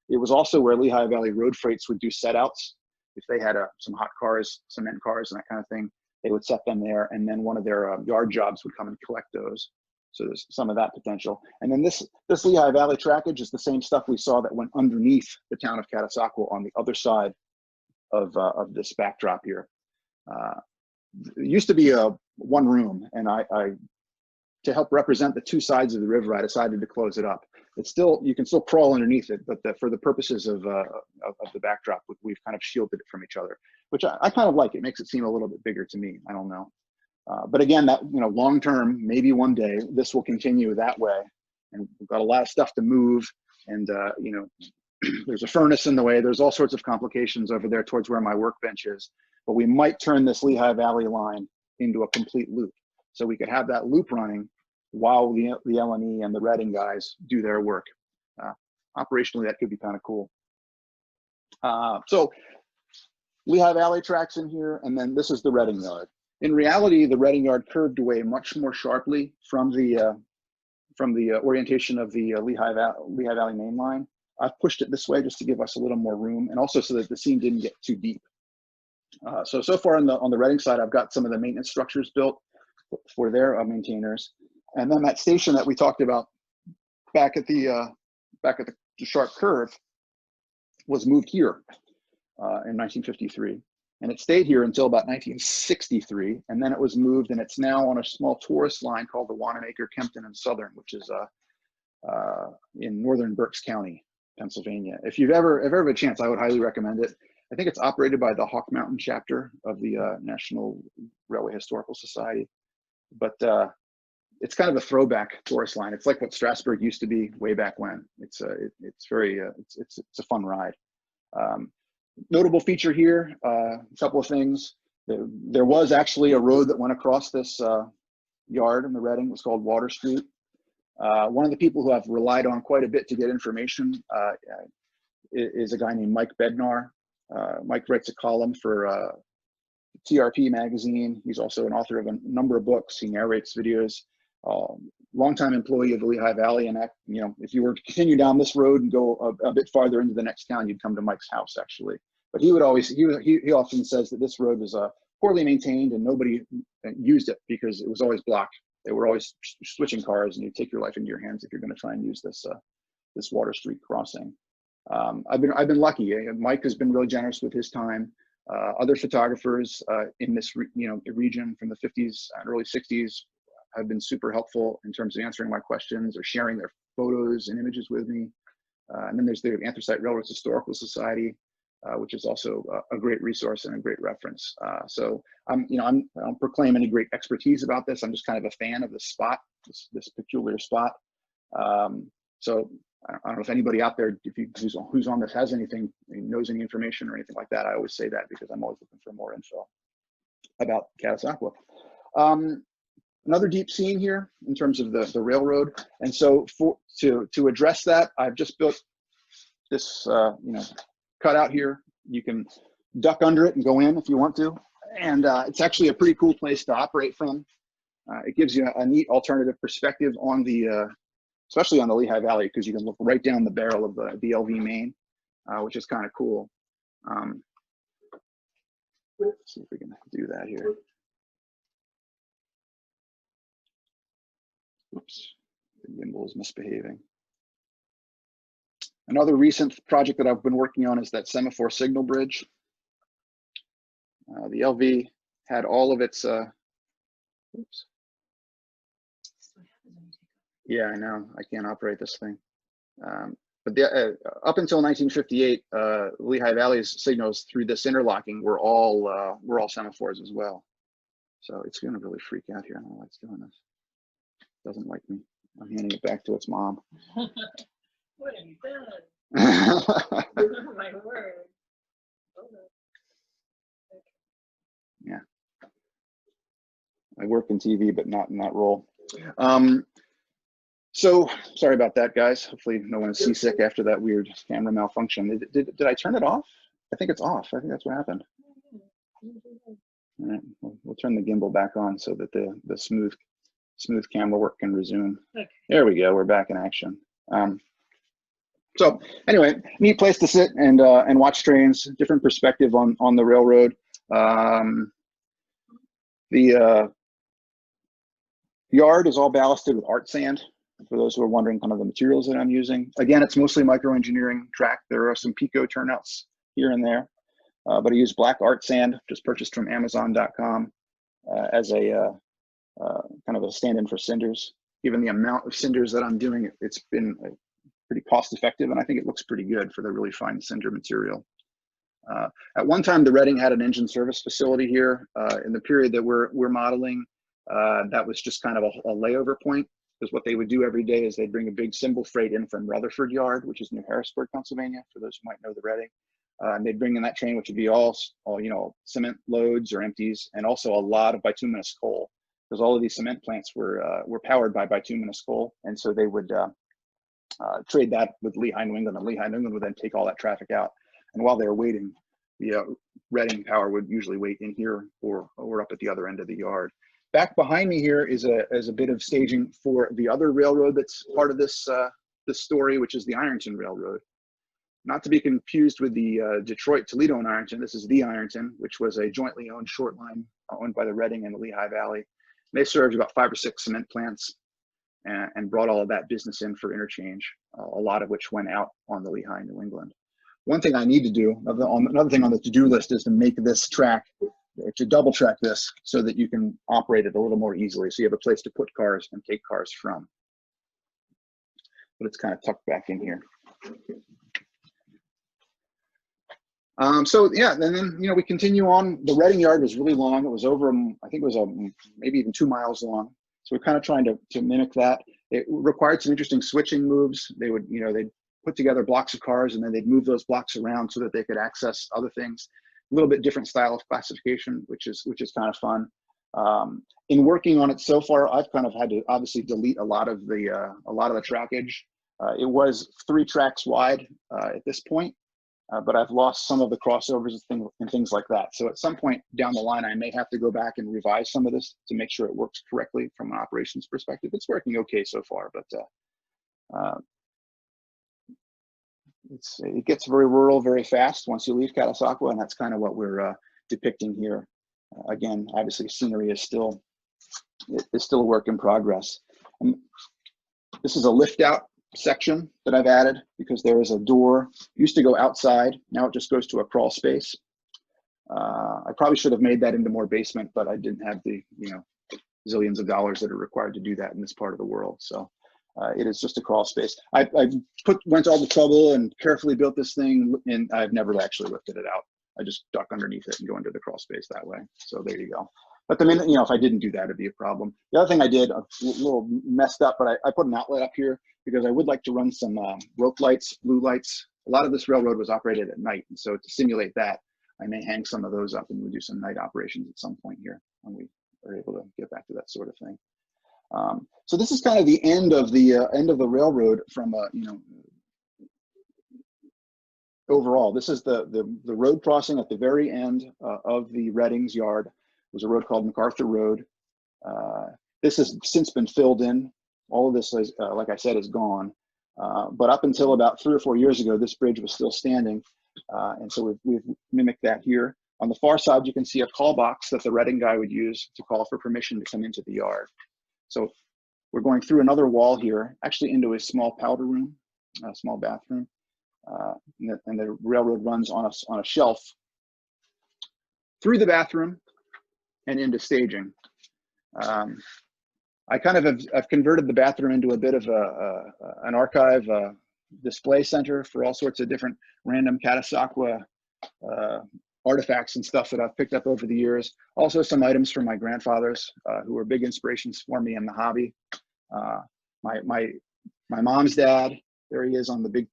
Speaker 1: It was also where Lehigh Valley road freights would do setouts. If they had some hot cars, cement cars, and that kind of thing, they would set them there, and then one of their yard jobs would come and collect those. So there's some of that potential. And then this Lehigh Valley Trackage is the same stuff we saw that went underneath the town of Catasauqua on the other side of this backdrop here. It used to be a one room, and I to help represent the two sides of the river, I decided to close it up. It's still, you can still crawl underneath it, but for the purposes of the backdrop, we've kind of shielded it from each other, which I kind of like. It makes it seem a little bit bigger to me. I don't know. But again, that, long term, maybe one day this will continue that way, and we've got a lot of stuff to move, and there's a furnace in the way. There's all sorts of complications over there towards where my workbench is, but we might turn this Lehigh Valley line into a complete loop, so we could have that loop running while the L&E and the Reading guys do their work. Operationally, that could be kind of cool. So Lehigh Valley tracks in here, and then this is the Reading yard. In reality, the Reading yard curved away much more sharply from the from the orientation of the Lehigh Valley main line. I've pushed it this way just to give us a little more room, and also so that the seam didn't get too deep. So far on the Reading side, I've got some of the maintenance structures built for their maintainers, and then that station that we talked about back at the sharp curve was moved here in 1953, and it stayed here until about 1963, and then it was moved, and it's now on a small tourist line called the Wanamaker, Kempton, and Southern, which is in northern Berks County, Pennsylvania. If you've ever had a chance, I would highly recommend it. I think it's operated by the Hawk Mountain chapter of the National Railway Historical Society, but it's kind of a throwback tourist line. It's like what Strasburg used to be way back when. It's a fun ride. Notable feature here, a couple of things. There was actually a road that went across this yard in the Reading. It was called Water Street. One of the people who I've relied on quite a bit to get information is a guy named Mike Bednar. Mike writes a column for TRP magazine. He's also an author of a number of books. He narrates videos. Longtime employee of the Lehigh Valley, and if you were to continue down this road and go a bit farther into the next town, you'd come to Mike's house actually. But he often says that this road was poorly maintained and nobody used it because it was always blocked. They were always switching cars, and you take your life into your hands if you're going to try and use this Water Street crossing. I've been lucky. Mike has been really generous with his time. Other photographers in this region from the 50s and early 60s have been super helpful in terms of answering my questions or sharing their photos and images with me. And then there's the Anthracite Railroads Historical Society, which is also a great resource and a great reference. So I don't proclaim any great expertise about this. I'm just kind of a fan of this spot, this peculiar spot. So I don't know if anybody out there, who's on this has anything, knows any information or anything like that. I always say that because I'm always looking for more info about Catasauqua. Another deep seam here in terms of the railroad, and so to address that, I've just built this cutout here. You can duck under it and go in if you want to, and it's actually a pretty cool place to operate from. It gives you a neat alternative perspective on the especially on the Lehigh Valley, because you can look right down the barrel of the LV main, which is kind of cool. Let's see if we can do that here. Oops, the gimbal is misbehaving. Another recent project that I've been working on is that Semaphore signal bridge. The LV had all of its, oops. Yeah, I know, I can't operate this thing. But up until 1958, Lehigh Valley's signals through this interlocking were all semaphores as well. So it's gonna really freak out here. I don't know why it's doing this. Doesn't like me. I'm handing it back to its mom.
Speaker 2: What have you done? My word.
Speaker 1: Yeah. I work in TV, but not in that role. So sorry about that, guys. Hopefully no one is seasick after that weird camera malfunction. Did I turn it off? I think it's off. I think that's what happened. All right, we'll turn the gimbal back on so that the smooth camera work can resume. Okay. There we go. We're back in action. So anyway, neat place to sit and watch trains. Different perspective on the railroad. The yard is all ballasted with art sand. For those who are wondering kind of the materials that I'm using. Again, it's mostly microengineering track. There are some Pico turnouts here and there, but I use black art sand, just purchased from Amazon.com as a kind of a stand-in for cinders. Given the amount of cinders that I'm doing, it's been pretty cost effective, and I think it looks pretty good for the really fine cinder material. At one time, the Reading had an engine service facility here. In the period that we're modeling, that was just kind of a layover point, because what they would do every day is they'd bring a big cymbal freight in from Rutherford Yard, which is near Harrisburg, Pennsylvania, for those who might know the Reading. And they'd bring in that train, which would be all cement loads or empties, and also a lot of bituminous coal, because all of these cement plants were powered by bituminous coal, and so they would trade that with Lehigh, New England, and Lehigh, New England would then take all that traffic out. And while they were waiting, the Reading power would usually wait in here or up at the other end of the yard. Back behind me here is a bit of staging for the other railroad that's part of this this story, which is the Ironton Railroad. Not to be confused with the Detroit, Toledo, and Ironton. This is the Ironton, which was a jointly owned short line owned by the Reading and the Lehigh Valley. They served about 5 or 6 cement plants and brought all of that business in for interchange, a lot of which went out on the Lehigh, New England. One thing I need to do, another thing on the to-do list, is to make this track, to double track this so that you can operate it a little more easily. So you have a place to put cars and take cars from. But it's kind of tucked back in here. So yeah, and then, you know, we continue on. The Reading yard was really long. It was over, I think it was maybe even 2 miles long. So we're kind of trying to mimic that. It required some interesting switching moves. They would, you know, they'd put together blocks of cars and then they'd move those blocks around so that they could access other things. A little bit different style of classification, which is kind of fun. In working on it so far, I've kind of had to obviously delete a lot of the trackage. It was 3 tracks wide at this point. But I've lost some of the crossovers and things like that. So at some point down the line, I may have to go back and revise some of this to make sure it works correctly from an operations perspective. It's working okay so far, but it gets very rural very fast once you leave Catasauqua, and that's kind of what we're depicting here. Again, obviously, scenery is still a work in progress. And this is a lift out section that I've added because there is a door. It used to go outside. Now it just goes to a crawl space. I probably should have made that into more basement, but I didn't have the, you know, zillions of dollars that are required to do that in this part of the world. So it is just a crawl space. I went to all the trouble and carefully built this thing, and I've never actually lifted it out. I just duck underneath it and go into the crawl space that way. So there you go. But the minute, you know, if I didn't do that, it'd be a problem. The other thing I did, a little messed up, but I put an outlet up here because I would like to run some rope lights, blue lights. A lot of this railroad was operated at night. And so to simulate that, I may hang some of those up and we'll do some night operations at some point here when we are able to get back to that sort of thing. So this is kind of the end of the railroad from, you know, overall. This is the road crossing at the very end of the Reading's yard. It was a road called MacArthur Road. This has since been filled in. All of this, is, like I said, is gone. But up until about 3 or 4 years ago, this bridge was still standing. And so we've mimicked that here. On the far side, you can see a call box that the Reading guy would use to call for permission to come into the yard. So we're going through another wall here, actually into a small powder room, a small bathroom. And the railroad runs on a shelf through the bathroom and into staging. I kind of I've converted the bathroom into a bit of an archive display center for all sorts of different random Catasauqua artifacts and stuff that I've picked up over the years. Also some items from my grandfathers who were big inspirations for me in the hobby. My mom's dad, there he is on the big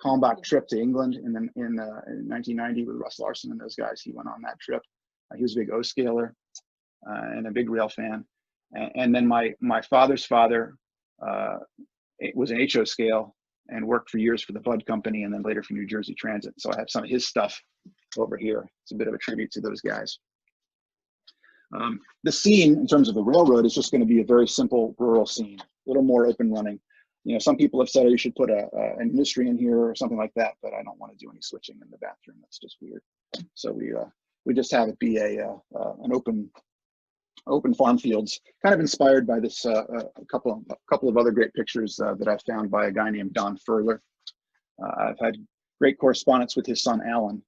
Speaker 1: Humpback trip to England in 1990 with Russ Larson and those guys. He went on that trip. He was a big O-scaler and a big rail fan. And then my father's father was an HO scale and worked for years for the Bud Company and then later for New Jersey Transit. So I have some of his stuff over here. It's a bit of a tribute to those guys. The scene in terms of the railroad is just going to be a very simple rural scene, a little more open running. You know, some people have said, oh, you should put an industry in here or something like that, but I don't want to do any switching in the bathroom. That's just weird. So we just have it be an open farm fields, kind of inspired by this a couple of other great pictures that I found by a guy named Don Furler. I've had great correspondence with his son Alan.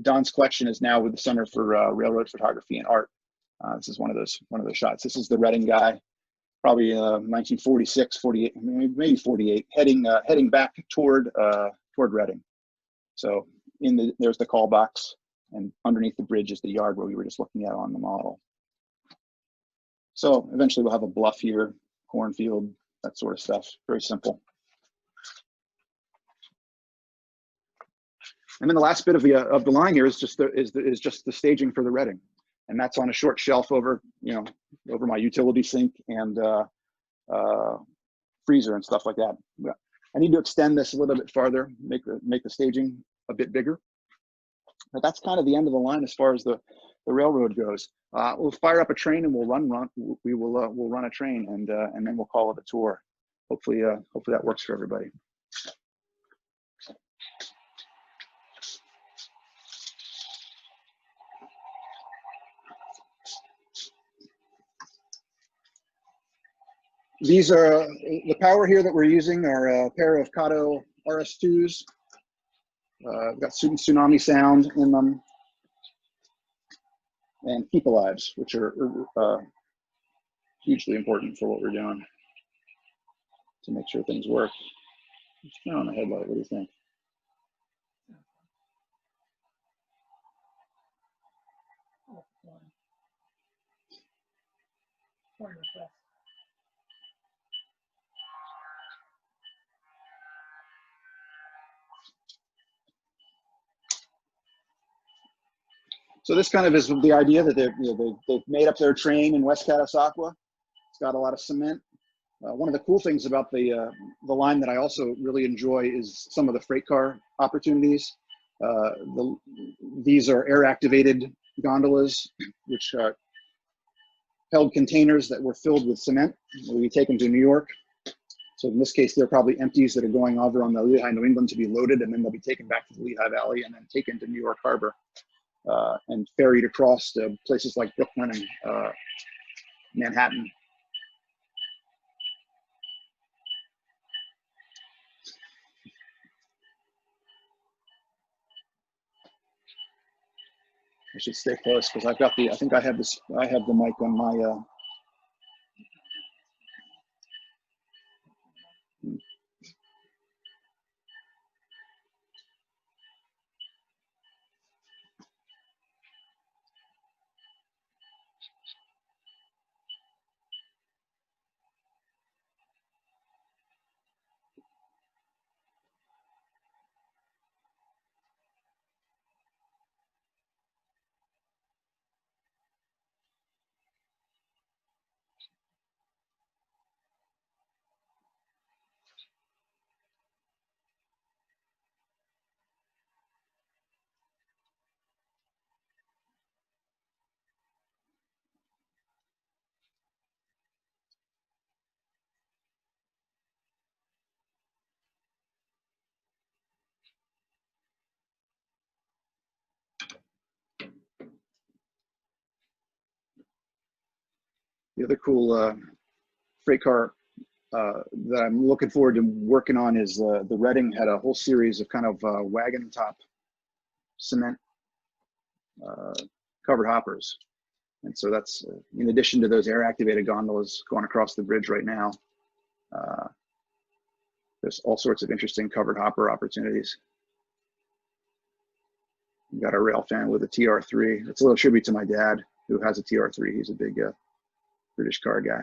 Speaker 1: Don's collection is now with the Center for Railroad Photography and Art. This is one of those shots. This is the Reading guy, probably 1946, 48, maybe 48, heading back toward Reading. So there's the call box, and underneath the bridge is the yard where we were just looking at on the model. So eventually we'll have a bluff here, cornfield, that sort of stuff. Very simple. And then the last bit of the line here is just the staging for the Reading, and that's on a short shelf over my utility sink and freezer and stuff like that. I need to extend this a little bit farther, make the staging a bit bigger. But that's kind of the end of the line as far as the railroad goes. We'll fire up a train and we'll we'll run a train and then we'll call it a tour. Hopefully that works for everybody. These are the power here that we're using are a pair of Kato RS2s. Got tsunami sound in them, and keep alives, which are hugely important for what we're doing to make sure things work. Let's turn on the headlight. What do you think? So this kind of is the idea that they've made up their train in West Catasauqua. It's got a lot of cement. One of the cool things about the line that I also really enjoy is some of the freight car opportunities. These are air-activated gondolas, which held containers that were filled with cement. We take them to New York. So in this case, they're probably empties that are going over on the Lehigh, New England to be loaded, and then they'll be taken back to the Lehigh Valley and then taken to New York Harbor and ferried across to places like Brooklyn and Manhattan. I should stay close because I've got I think I have the mic on my, the other cool freight car that I'm looking forward to working on is the Reading had a whole series of kind of wagon top cement covered hoppers. And so that's in addition to those air activated gondolas going across the bridge right now. There's all sorts of interesting covered hopper opportunities. We've got a rail fan with a TR3. It's a little tribute to my dad who has a TR3. He's a big British car guy.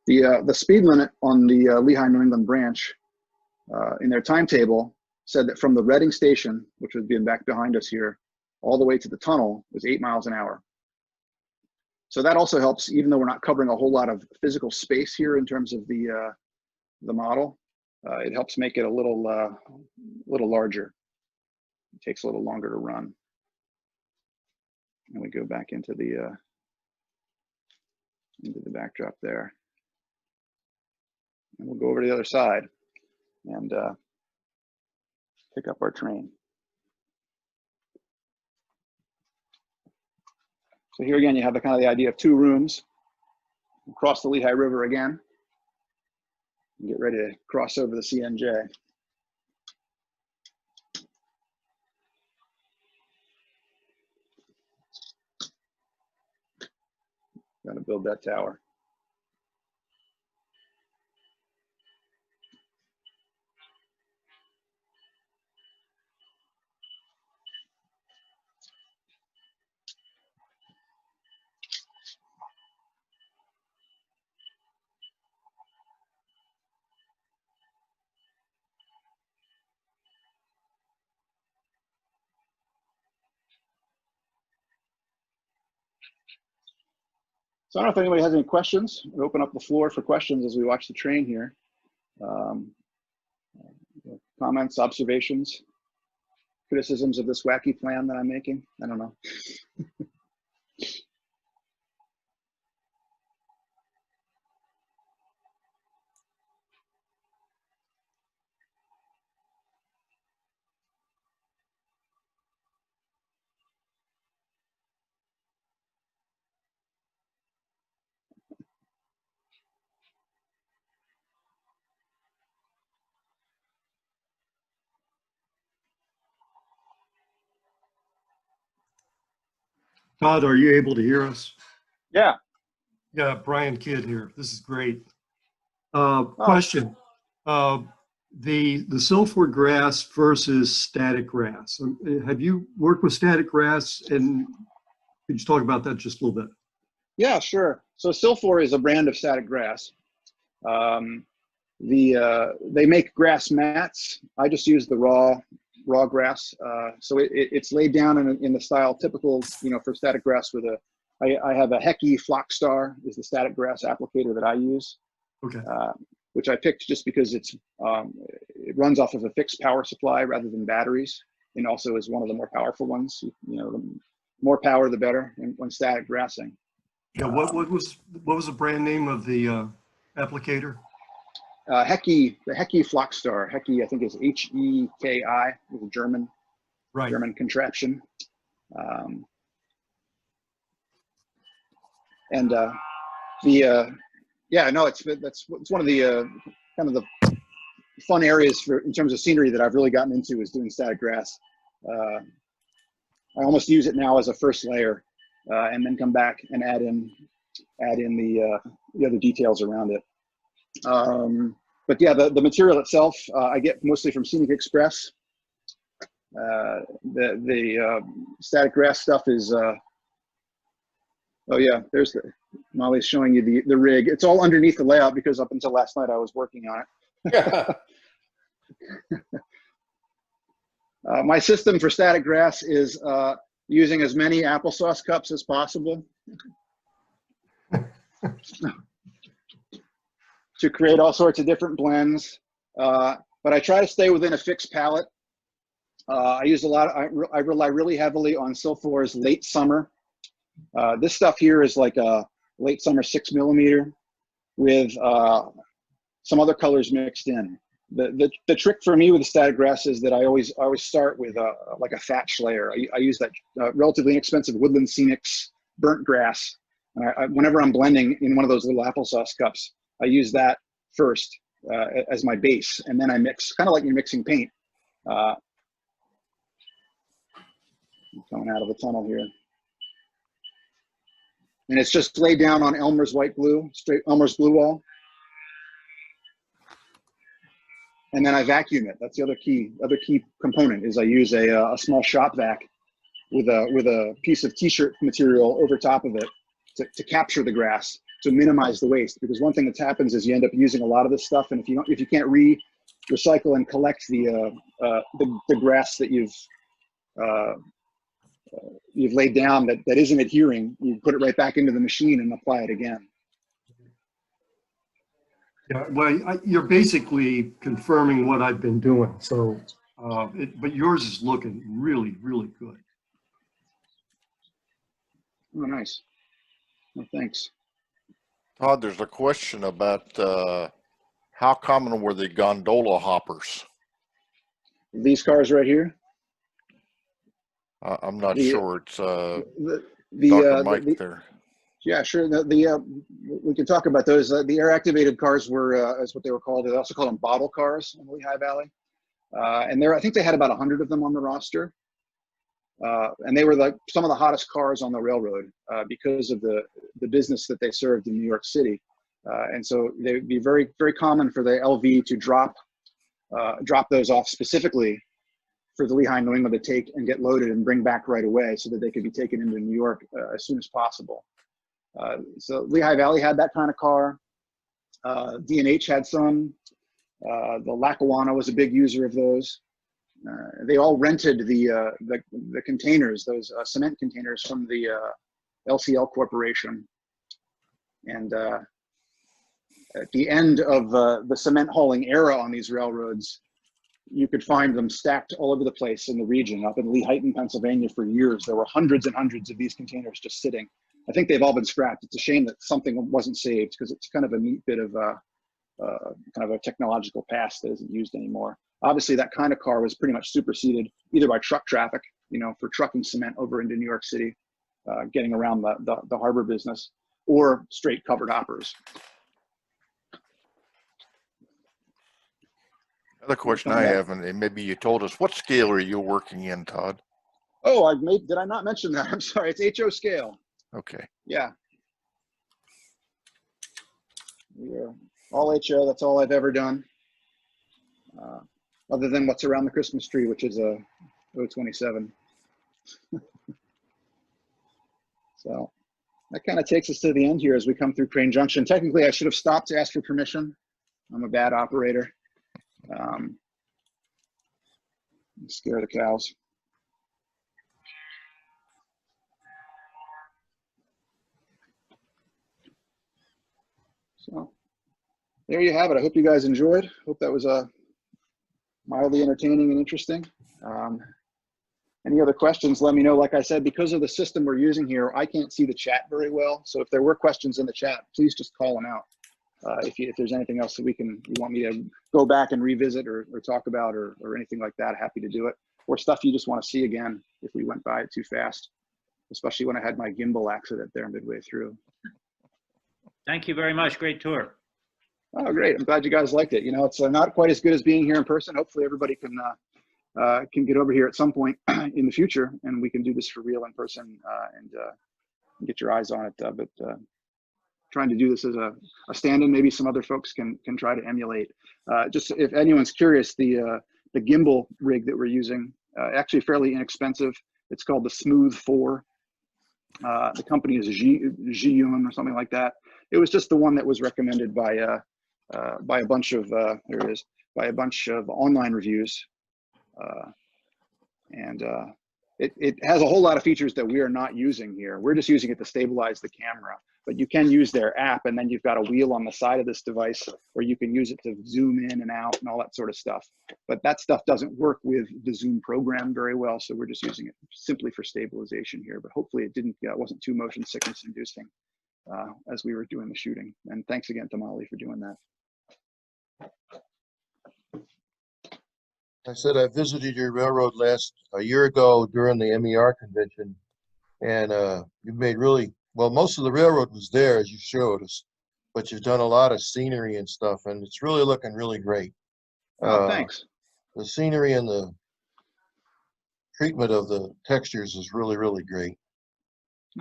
Speaker 1: The speed limit on the Lehigh, New England branch in their timetable said that from the Reading station, which would be back behind us here, all the way to the tunnel was 8 miles an hour. So that also helps, even though we're not covering a whole lot of physical space here in terms of the model. It helps make it a little larger. It takes a little longer to run. And we go back into the backdrop there. And we'll go over to the other side and pick up our train. So here again, you have the kind of the idea of 2 rooms. We'll cross the Lehigh River again and get ready to cross over the CNJ. Got to build that tower. So I don't know if anybody has any questions. We'll open up the floor for questions as we watch the train here. Comments, observations, criticisms of this wacky plan that I'm making. I don't know.
Speaker 3: Todd, are you able to hear us?
Speaker 1: Yeah.
Speaker 3: Yeah, Brian Kidd here. This is great.
Speaker 1: Oh.
Speaker 3: Question. The Semaphore grass versus static grass. Have you worked with static grass, and could you talk about that just a little bit?
Speaker 1: Yeah, sure. So Semaphore is a brand of static grass. They make grass mats. I just use the raw grass. So it's laid down in the style typical, for static grass with I have a Hecky Flock Star is the static grass applicator that I use.
Speaker 3: Okay.
Speaker 1: Which I picked just because it runs off of a fixed power supply rather than batteries, and also is one of the more powerful ones. The more power, the better when static grassing.
Speaker 3: Yeah. What was the brand name of the applicator?
Speaker 1: Hecky, the Hecky Flock Star. Hecky, I think, is H-E-K-I, with a German contraption. It's one of the kind of the fun areas in terms of scenery that I've really gotten into is doing static grass. I almost use it now as a first layer, and then come back and add in the other details around it. But yeah, the material itself I get mostly from Scenic Express. The static grass stuff is oh yeah, there's Molly's showing you the rig. It's all underneath the layout because up until last night I was working on it. My system for static grass is using as many applesauce cups as possible to create all sorts of different blends. But I try to stay within a fixed palette. I use I rely really heavily on Semphore's late summer. This stuff here is like a late summer 6mm with some other colors mixed in. The trick for me with the static grass is that I always start with like a thatch layer. I use that relatively inexpensive Woodland Scenics burnt grass. Whenever I'm blending in one of those little applesauce cups, I use that first as my base, and then I mix, kind of like you're mixing paint. I'm coming out of the tunnel here. And it's just laid down on Elmer's white glue, straight Elmer's glue wall. And then I vacuum it. That's the other key component is I use a small shop vac with a piece of t-shirt material over top of it to capture the grass, to minimize the waste. Because one thing that happens is you end up using a lot of this stuff, and if you can't recycle and collect the grass that you've laid down that isn't adhering, you put it right back into the machine and apply it again.
Speaker 3: Yeah, well, you're basically confirming what I've been doing. So, but yours is looking really, really good.
Speaker 1: Oh, nice. Well, thanks.
Speaker 4: Todd, there's a question about how common were the gondola hoppers?
Speaker 1: These cars right here?
Speaker 4: I'm not sure. It's
Speaker 1: Dr.
Speaker 4: Mike there.
Speaker 1: Yeah, sure. We can talk about those. The air-activated cars were, is what they were called. They also called them bottle cars in the Lehigh Valley. And I think they had about 100 of them on the roster. And they were like some of the hottest cars on the railroad because of the business that they served in New York City. And so they would be very, very common for the LV to drop those off specifically for the Lehigh, New England to take and get loaded and bring back right away so that they could be taken into New York as soon as possible. So Lehigh Valley had that kind of car. D&H had some. The Lackawanna was a big user of those. They all rented the containers, those cement containers from the LCL Corporation. And at the end of the cement hauling era on these railroads, you could find them stacked all over the place in the region. Up in Lehigh, Pennsylvania, for years, there were hundreds and hundreds of these containers just sitting. I think they've all been scrapped. It's a shame that something wasn't saved, because it's kind of a neat bit of kind of a technological past that isn't used anymore. Obviously, that kind of car was pretty much superseded either by truck traffic, you know, for trucking cement over into New York City, getting around the harbor business, or straight covered hoppers.
Speaker 4: Another question I have, and maybe you told us, what scale are you working in, Todd?
Speaker 1: Oh, did I not mention that? I'm sorry. It's HO scale.
Speaker 4: Okay.
Speaker 1: Yeah. Yeah. All HO. That's all I've ever done. Other than what's around the Christmas tree, which is a 027. So that kind of takes us to the end here as we come through Crane Junction. Technically, I should have stopped to ask for permission. I'm a bad operator. Scare the cows. So there you have it. I hope you guys enjoyed. Hope that was mildly entertaining and interesting. Any other questions, let me know. Like I said, because of the system we're using here, I can't see the chat very well. So if there were questions in the chat, please just call them out. If there's anything else that you want me to go back and revisit or talk about or anything like that, happy to do it. Or stuff you just want to see again if we went by it too fast, especially when I had my gimbal accident there midway through.
Speaker 5: Thank you very much. Great tour.
Speaker 1: Oh, great. I'm glad you guys liked it. You know, it's not quite as good as being here in person. Hopefully everybody can get over here at some point in the future, and we can do this for real in person and get your eyes on it. But trying to do this as a stand-in, maybe some other folks can try to emulate. Just if anyone's curious, the gimbal rig that we're using, actually fairly inexpensive. It's called the Smooth 4. The company is Zhiyun or something like that. It was just the one that was recommended by a bunch of by a bunch of online reviews, and it has a whole lot of features that we are not using here. We're just using it to stabilize the camera. But you can use their app, and then you've got a wheel on the side of this device where you can use it to zoom in and out and all that sort of stuff. But that stuff doesn't work with the Zoom program very well, so we're just using it simply for stabilization here. But hopefully it wasn't too motion sickness inducing as we were doing the shooting. And thanks again to Molly for doing that.
Speaker 6: I said I visited your railroad a year ago during the MER convention, and you've made really well. Most of the railroad was there as you showed us, but you've done a lot of scenery and stuff, and it's really looking really great.
Speaker 1: Thanks.
Speaker 6: The scenery and the treatment of the textures is really, really great.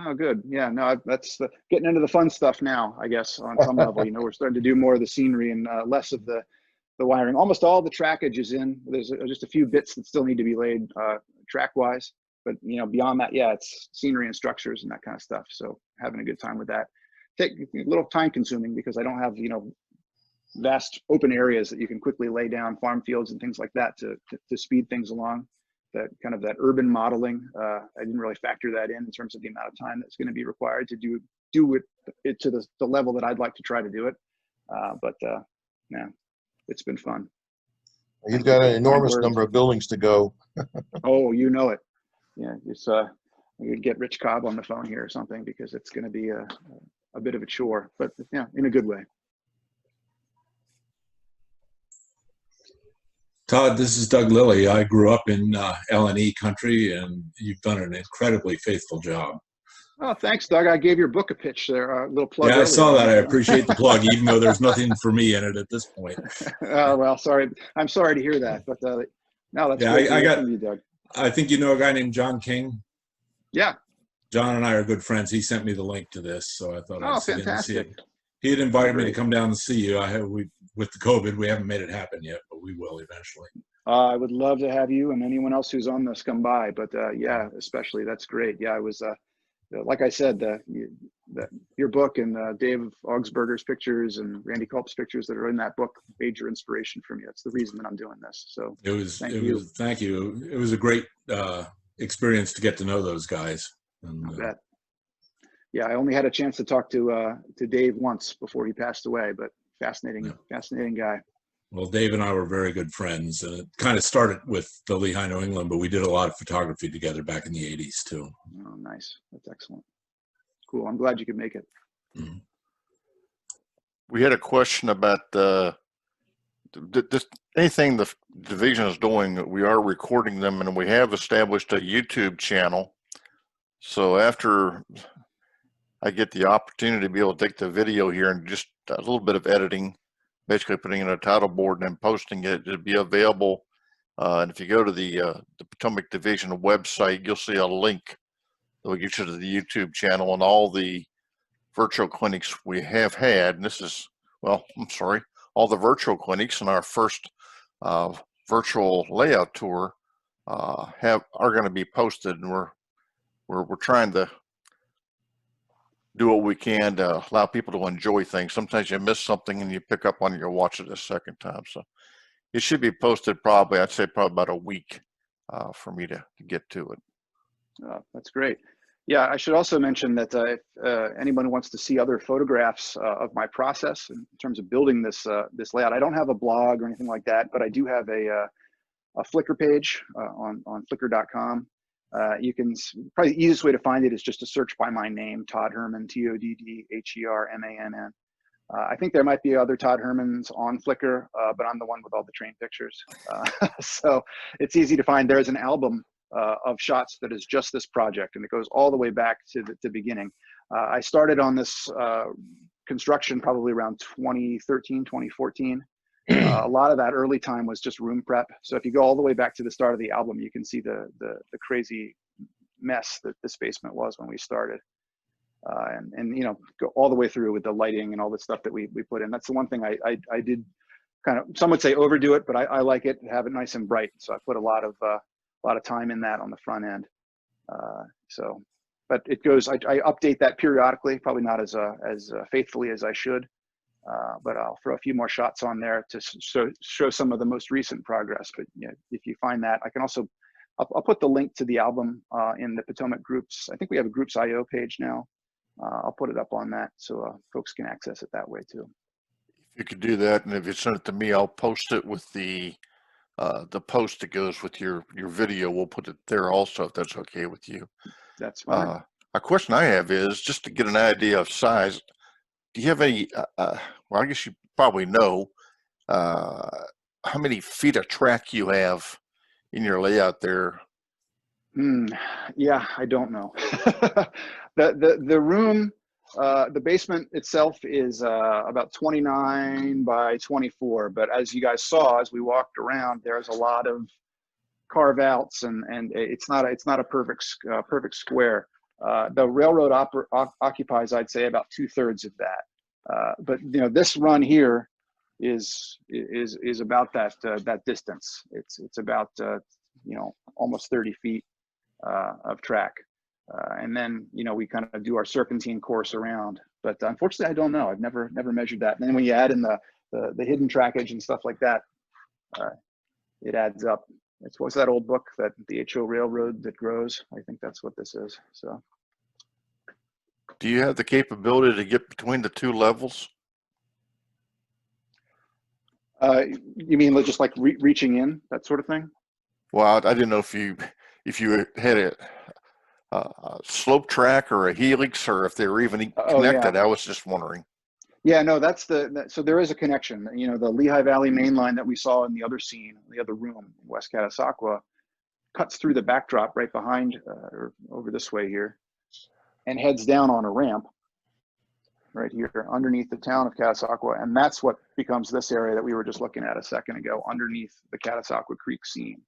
Speaker 1: Oh, good. Yeah, no, that's getting into the fun stuff now, I guess, on some level. You know, we're starting to do more of the scenery and less of the wiring. Almost all the trackage is in. There's just a few bits that still need to be laid track-wise. But, you know, beyond that, yeah, it's scenery and structures and that kind of stuff. So having a good time with that. Take a little time consuming because I don't have, you know, vast open areas that you can quickly lay down farm fields and things like that to speed things along. That kind of that urban modeling, I didn't really factor that in terms of the amount of time that's going to be required to do it to the level that I'd like to try to do it. But yeah, it's been fun.
Speaker 6: You've got an enormous number of buildings to go.
Speaker 1: Oh, you know it. Yeah, it's we could get Rich Cobb on the phone here or something because it's going to be a bit of a chore, but yeah, in a good way.
Speaker 7: Todd, this is Doug Lilly. I grew up in L&E country, and you've done an incredibly faithful job.
Speaker 1: Oh, thanks, Doug. I gave your book a pitch there, a little plug.
Speaker 7: Yeah, I saw that. I appreciate the plug, even though there's nothing for me in it at this point.
Speaker 1: Well, sorry. I'm sorry to hear that, but no, that's great to hear from you, Doug.
Speaker 7: I think you know a guy named John King.
Speaker 1: Yeah.
Speaker 7: John and I are good friends. He sent me the link to this, so I thought I'd sit in and see it.
Speaker 1: Fantastic.
Speaker 7: He had invited me to come down and see you. With the COVID, we haven't made it happen yet, but we will eventually.
Speaker 1: I would love to have you and anyone else who's on this come by, but yeah, especially that's great. Yeah, I was like I said, your book and Dave Augsburger's pictures and Randy Culp's pictures that are in that book, major inspiration for me. That's the reason that I'm doing this. So
Speaker 7: thank you. It was a great experience to get to know those guys. And,
Speaker 1: I bet. Yeah, I only had a chance to talk to Dave once before he passed away, but fascinating guy.
Speaker 7: Well, Dave and I were very good friends, and it kind of started with the Lehigh, New England, but we did a lot of photography together back in the 80s too.
Speaker 1: Oh, nice. That's excellent. Cool. I'm glad you could make it.
Speaker 7: Mhm.
Speaker 4: We had a question about anything the division is doing. We are recording them, and we have established a YouTube channel. So after I get the opportunity to be able to take the video here and just a little bit of editing, basically putting in a title board and then posting it, it'll be available. And if you go to the Potomac Division website, you'll see a link that will get you to the YouTube channel and all the virtual clinics we have had. And this is, well, I'm sorry, all the virtual clinics in our first virtual layout tour are going to be posted, and we're trying to do what we can to allow people to enjoy things. Sometimes you miss something and you pick up on it, you'll watch it a second time. So it should be posted probably, I'd say probably about a week for me to get to it.
Speaker 1: That's great. Yeah, I should also mention that if anyone wants to see other photographs of my process in terms of building this this layout, I don't have a blog or anything like that, but I do have a Flickr page on Flickr.com. You can probably the easiest way to find it is just to search by my name, Todd Herman, TODDHERMANN. I think there might be other Todd Hermans on Flickr, but I'm the one with all the train pictures. So it's easy to find. There's an album of shots that is just this project, and it goes all the way back to the beginning. I started on this construction probably around 2013, 2014. A lot of that early time was just room prep. So if you go all the way back to the start of the album, you can see the crazy mess that this basement was when we started. And you know, go all the way through with the lighting and all the stuff that we put in. That's the one thing I did kind of, some would say overdo it, but I like it, have it nice and bright. So I put a lot of time in that on the front end. But it goes, I update that periodically, probably not as faithfully as I should. But I'll throw a few more shots on there to show some of the most recent progress. But yeah, if you find that, I can also, I'll put the link to the album in the Potomac groups. I think we have a groups IO page now. I'll put it up on that so folks can access it that way too.
Speaker 4: If you could do that, and if you send it to me, I'll post it with the post that goes with your video. We'll put it there also, if that's okay with you.
Speaker 1: That's fine.
Speaker 4: A question I have is just to get an idea of size. Do you have any, well, I guess you probably know, how many feet of track you have in your layout there?
Speaker 1: Yeah, I don't know. The room, the basement itself is about 29 by 24. But as you guys saw, as we walked around, there's a lot of carve outs, and it's not a perfect square. The railroad occupies, I'd say, about 2/3 of that. But you know, this run here is about that distance. It's about you know, almost 30 feet of track, and then you know, we kind of do our serpentine course around. But unfortunately, I don't know. I've never measured that. And then when you add in the hidden trackage and stuff like that, it adds up. What's that old book, that the HO Railroad that grows? I think that's what this is. So.
Speaker 4: Do you have the capability to get between the two levels?
Speaker 1: You mean just like reaching in, that sort of thing?
Speaker 4: Well, I didn't know if you had a slope track or a helix, or if they were even connected.
Speaker 1: Yeah.
Speaker 4: I was just wondering.
Speaker 1: Yeah, no, so there is a connection. You know, the Lehigh Valley main line that we saw in the other scene, the other room, West Catasauqua, cuts through the backdrop right behind, or over this way here, and heads down on a ramp right here underneath the town of Catasauqua. And that's what becomes this area that we were just looking at a second ago, underneath the Catasauqua Creek seam.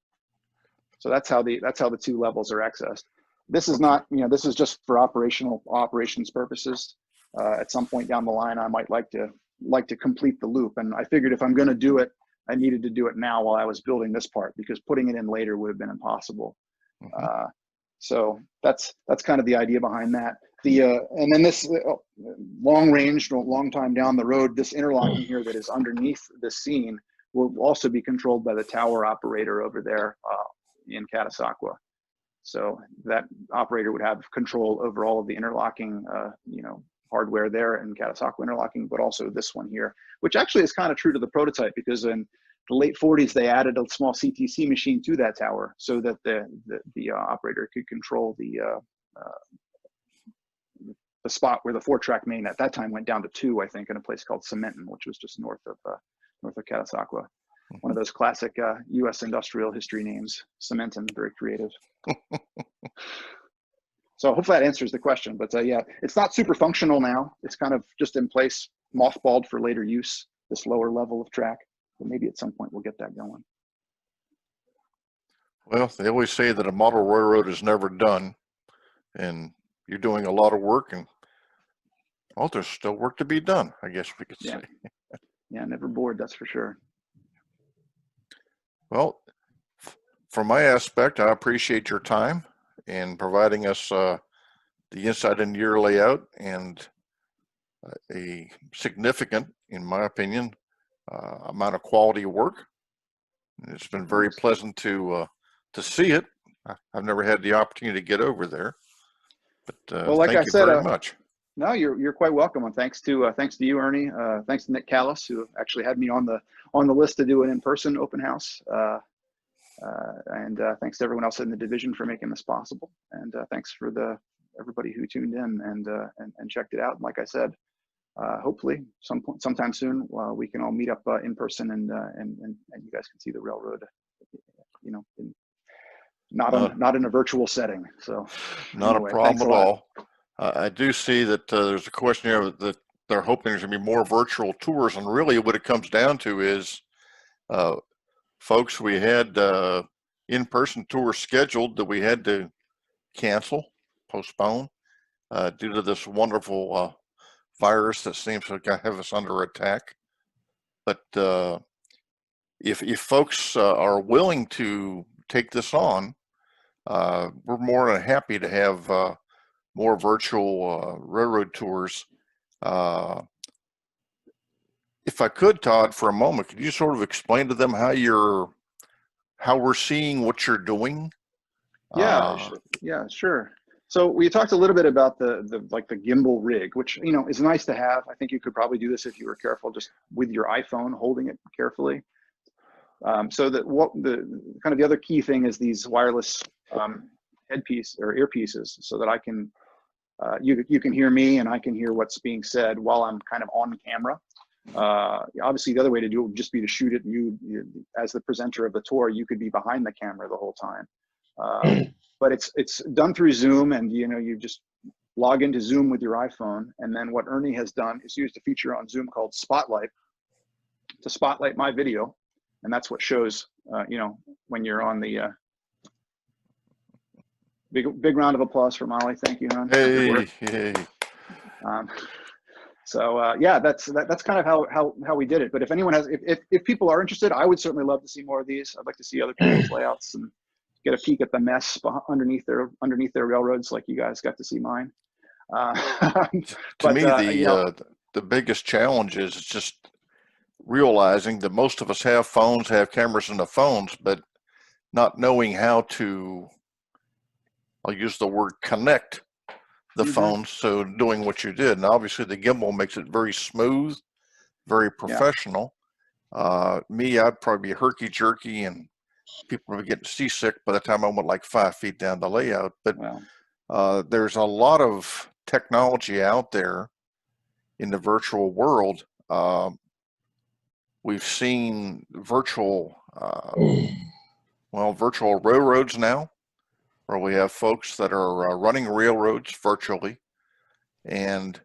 Speaker 1: So that's how the two levels are accessed. This is not, you know, this is just for operations purposes. At some point down the line, I might like to complete the loop. And I figured if I'm going to do it, I needed to do it now while I was building this part, because putting it in later would have been impossible. Mm-hmm. So that's kind of the idea behind that. And then this long time down the road, this interlocking here that is underneath the scene will also be controlled by the tower operator over there in Catasauqua. So that operator would have control over all of the interlocking, you know, hardware there in Catasauqua interlocking, but also this one here, which actually is kind of true to the prototype, because in the late 40s, they added a small CTC machine to that tower so that the operator could control the spot where the 4-track main at that time went down to 2, I think, in a place called Cementon, which was just north of Catasauqua. One of those classic U.S. industrial history names, Cementon, very creative. So hopefully that answers the question. But yeah, it's not super functional now. It's kind of just in place, mothballed for later use, this lower level of track. But maybe at some point we'll get that going.
Speaker 4: Well, they always say that a model railroad is never done, and you're doing a lot of work, and well, there's still work to be done, I guess we could say.
Speaker 1: Yeah, never bored, that's for sure.
Speaker 4: Well, from my aspect, I appreciate your time and providing us the insight into your layout and a significant, in my opinion, amount of quality work. And it's been very pleasant to see it. I've never had the opportunity to get over there, but
Speaker 1: well, like
Speaker 4: thank
Speaker 1: I
Speaker 4: you
Speaker 1: said,
Speaker 4: very much.
Speaker 1: No, you're quite welcome, and thanks to you, Ernie. Thanks to Nick Callis, who actually had me on the list to do an in-person open house, and thanks to everyone else in the division for making this possible. And thanks for everybody who tuned in and checked it out. And like I said, hopefully sometime soon we can all meet up in person and you guys can see the railroad, you know, not in a virtual setting. So
Speaker 4: not
Speaker 1: anyway,
Speaker 4: a problem at all. I do see that there's a question here that they're hoping there's going to be more virtual tours, and really what it comes down to is, folks, we had in-person tours scheduled that we had to cancel, postpone, due to this wonderful virus that seems to have us under attack. But if folks are willing to take this on, we're more than happy to have more virtual railroad tours. If I could, Todd, for a moment, could you sort of explain to them how we're seeing what you're doing?
Speaker 1: Yeah, sure. So we talked a little bit about the gimbal rig, which, you know, is nice to have. I think you could probably do this if you were careful, just with your iPhone, holding it carefully. So that the other key thing is these wireless headpiece or earpieces, so that I can you can hear me and I can hear what's being said while I'm kind of on camera. Obviously, the other way to do it would just be to shoot it. You as the presenter of the tour, you could be behind the camera the whole time. But it's done through Zoom, and you just log into Zoom with your iPhone. And then what Ernie has done is used a feature on Zoom called Spotlight to spotlight my video, and that's what shows when you're on the big round of applause for Molly. Thank you, hon.
Speaker 4: Hey.
Speaker 1: So yeah, that's kind of how we did it. But if anyone has, if people are interested, I would certainly love to see more of these. I'd like to see other people's layouts and get a peek at the mess underneath their railroads, like you guys got to see mine.
Speaker 4: To me, the biggest challenge is just realizing that most of us have phones, have cameras in the phones, but not knowing how to, I'll use the word, connect the phones. So doing what you did, and obviously the gimbal makes it very smooth, very professional. Me, I'd probably be herky-jerky and people would get seasick by the time I went like 5 feet down the layout. But there's a lot of technology out there in the virtual world. We've seen virtual railroads now, where we have folks that are running railroads virtually, and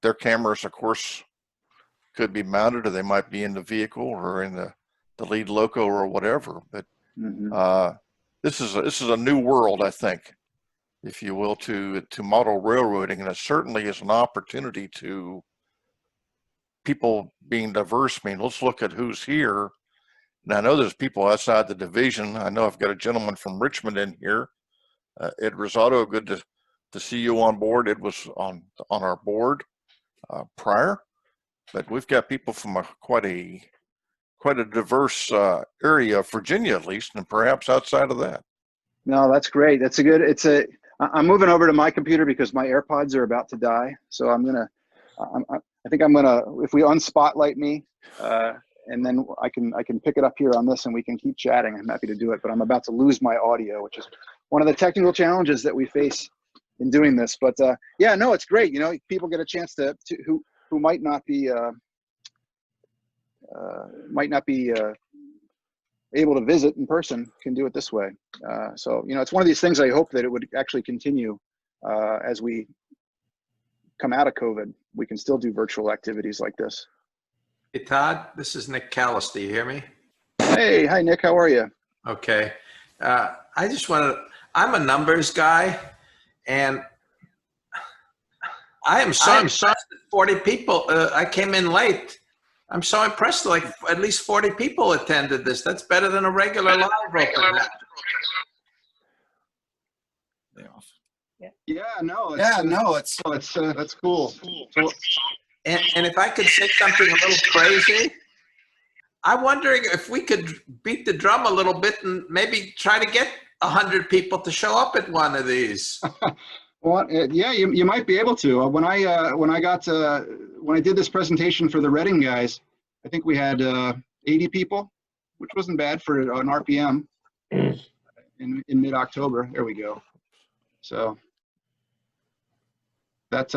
Speaker 4: their cameras, of course, could be mounted, or they might be in the vehicle or in the lead loco or whatever. But this is a new world, I think, if you will, to model railroading, and it certainly is an opportunity to people being diverse. I mean, let's look at who's here. And I know there's people outside the division. I know I've got a gentleman from Richmond in here, Ed Rosado. Good to see you on board. Ed was on our board prior, but we've got people from quite a diverse area of Virginia, at least, and perhaps outside of that.
Speaker 1: No, that's great. That's a good. I'm moving over to my computer because my AirPods are about to die. So I think I'm gonna, if we unspotlight me, and then I can pick it up here on this and we can keep chatting. I'm happy to do it, but I'm about to lose my audio, which is one of the technical challenges that we face in doing this. But yeah, no, it's great. You know, people get a chance to who might not be able to visit in person can do it this way. So, you know, it's one of these things I hope that it would actually continue as we come out of COVID. We can still do virtual activities like this.
Speaker 8: Hey, Todd, this is Nick Callis. Do you hear me?
Speaker 1: Hey, hi, Nick. How are you?
Speaker 8: Okay. I just want to, I'm a numbers guy, and I am so impressed that 40 people, I came in late. I'm so impressed, like at least 40 people attended this. That's better than a regular live open house.
Speaker 1: Yeah, no,
Speaker 9: it's
Speaker 1: that's cool. So,
Speaker 8: And if I could say something a little crazy, I'm wondering if we could beat the drum a little bit and maybe try to get 100 people to show up at one of these.
Speaker 1: well, yeah, you might be able to. When I did this presentation for the Reading guys, I think we had 80 people, which wasn't bad for an RPM in mid-October. There we go. So that's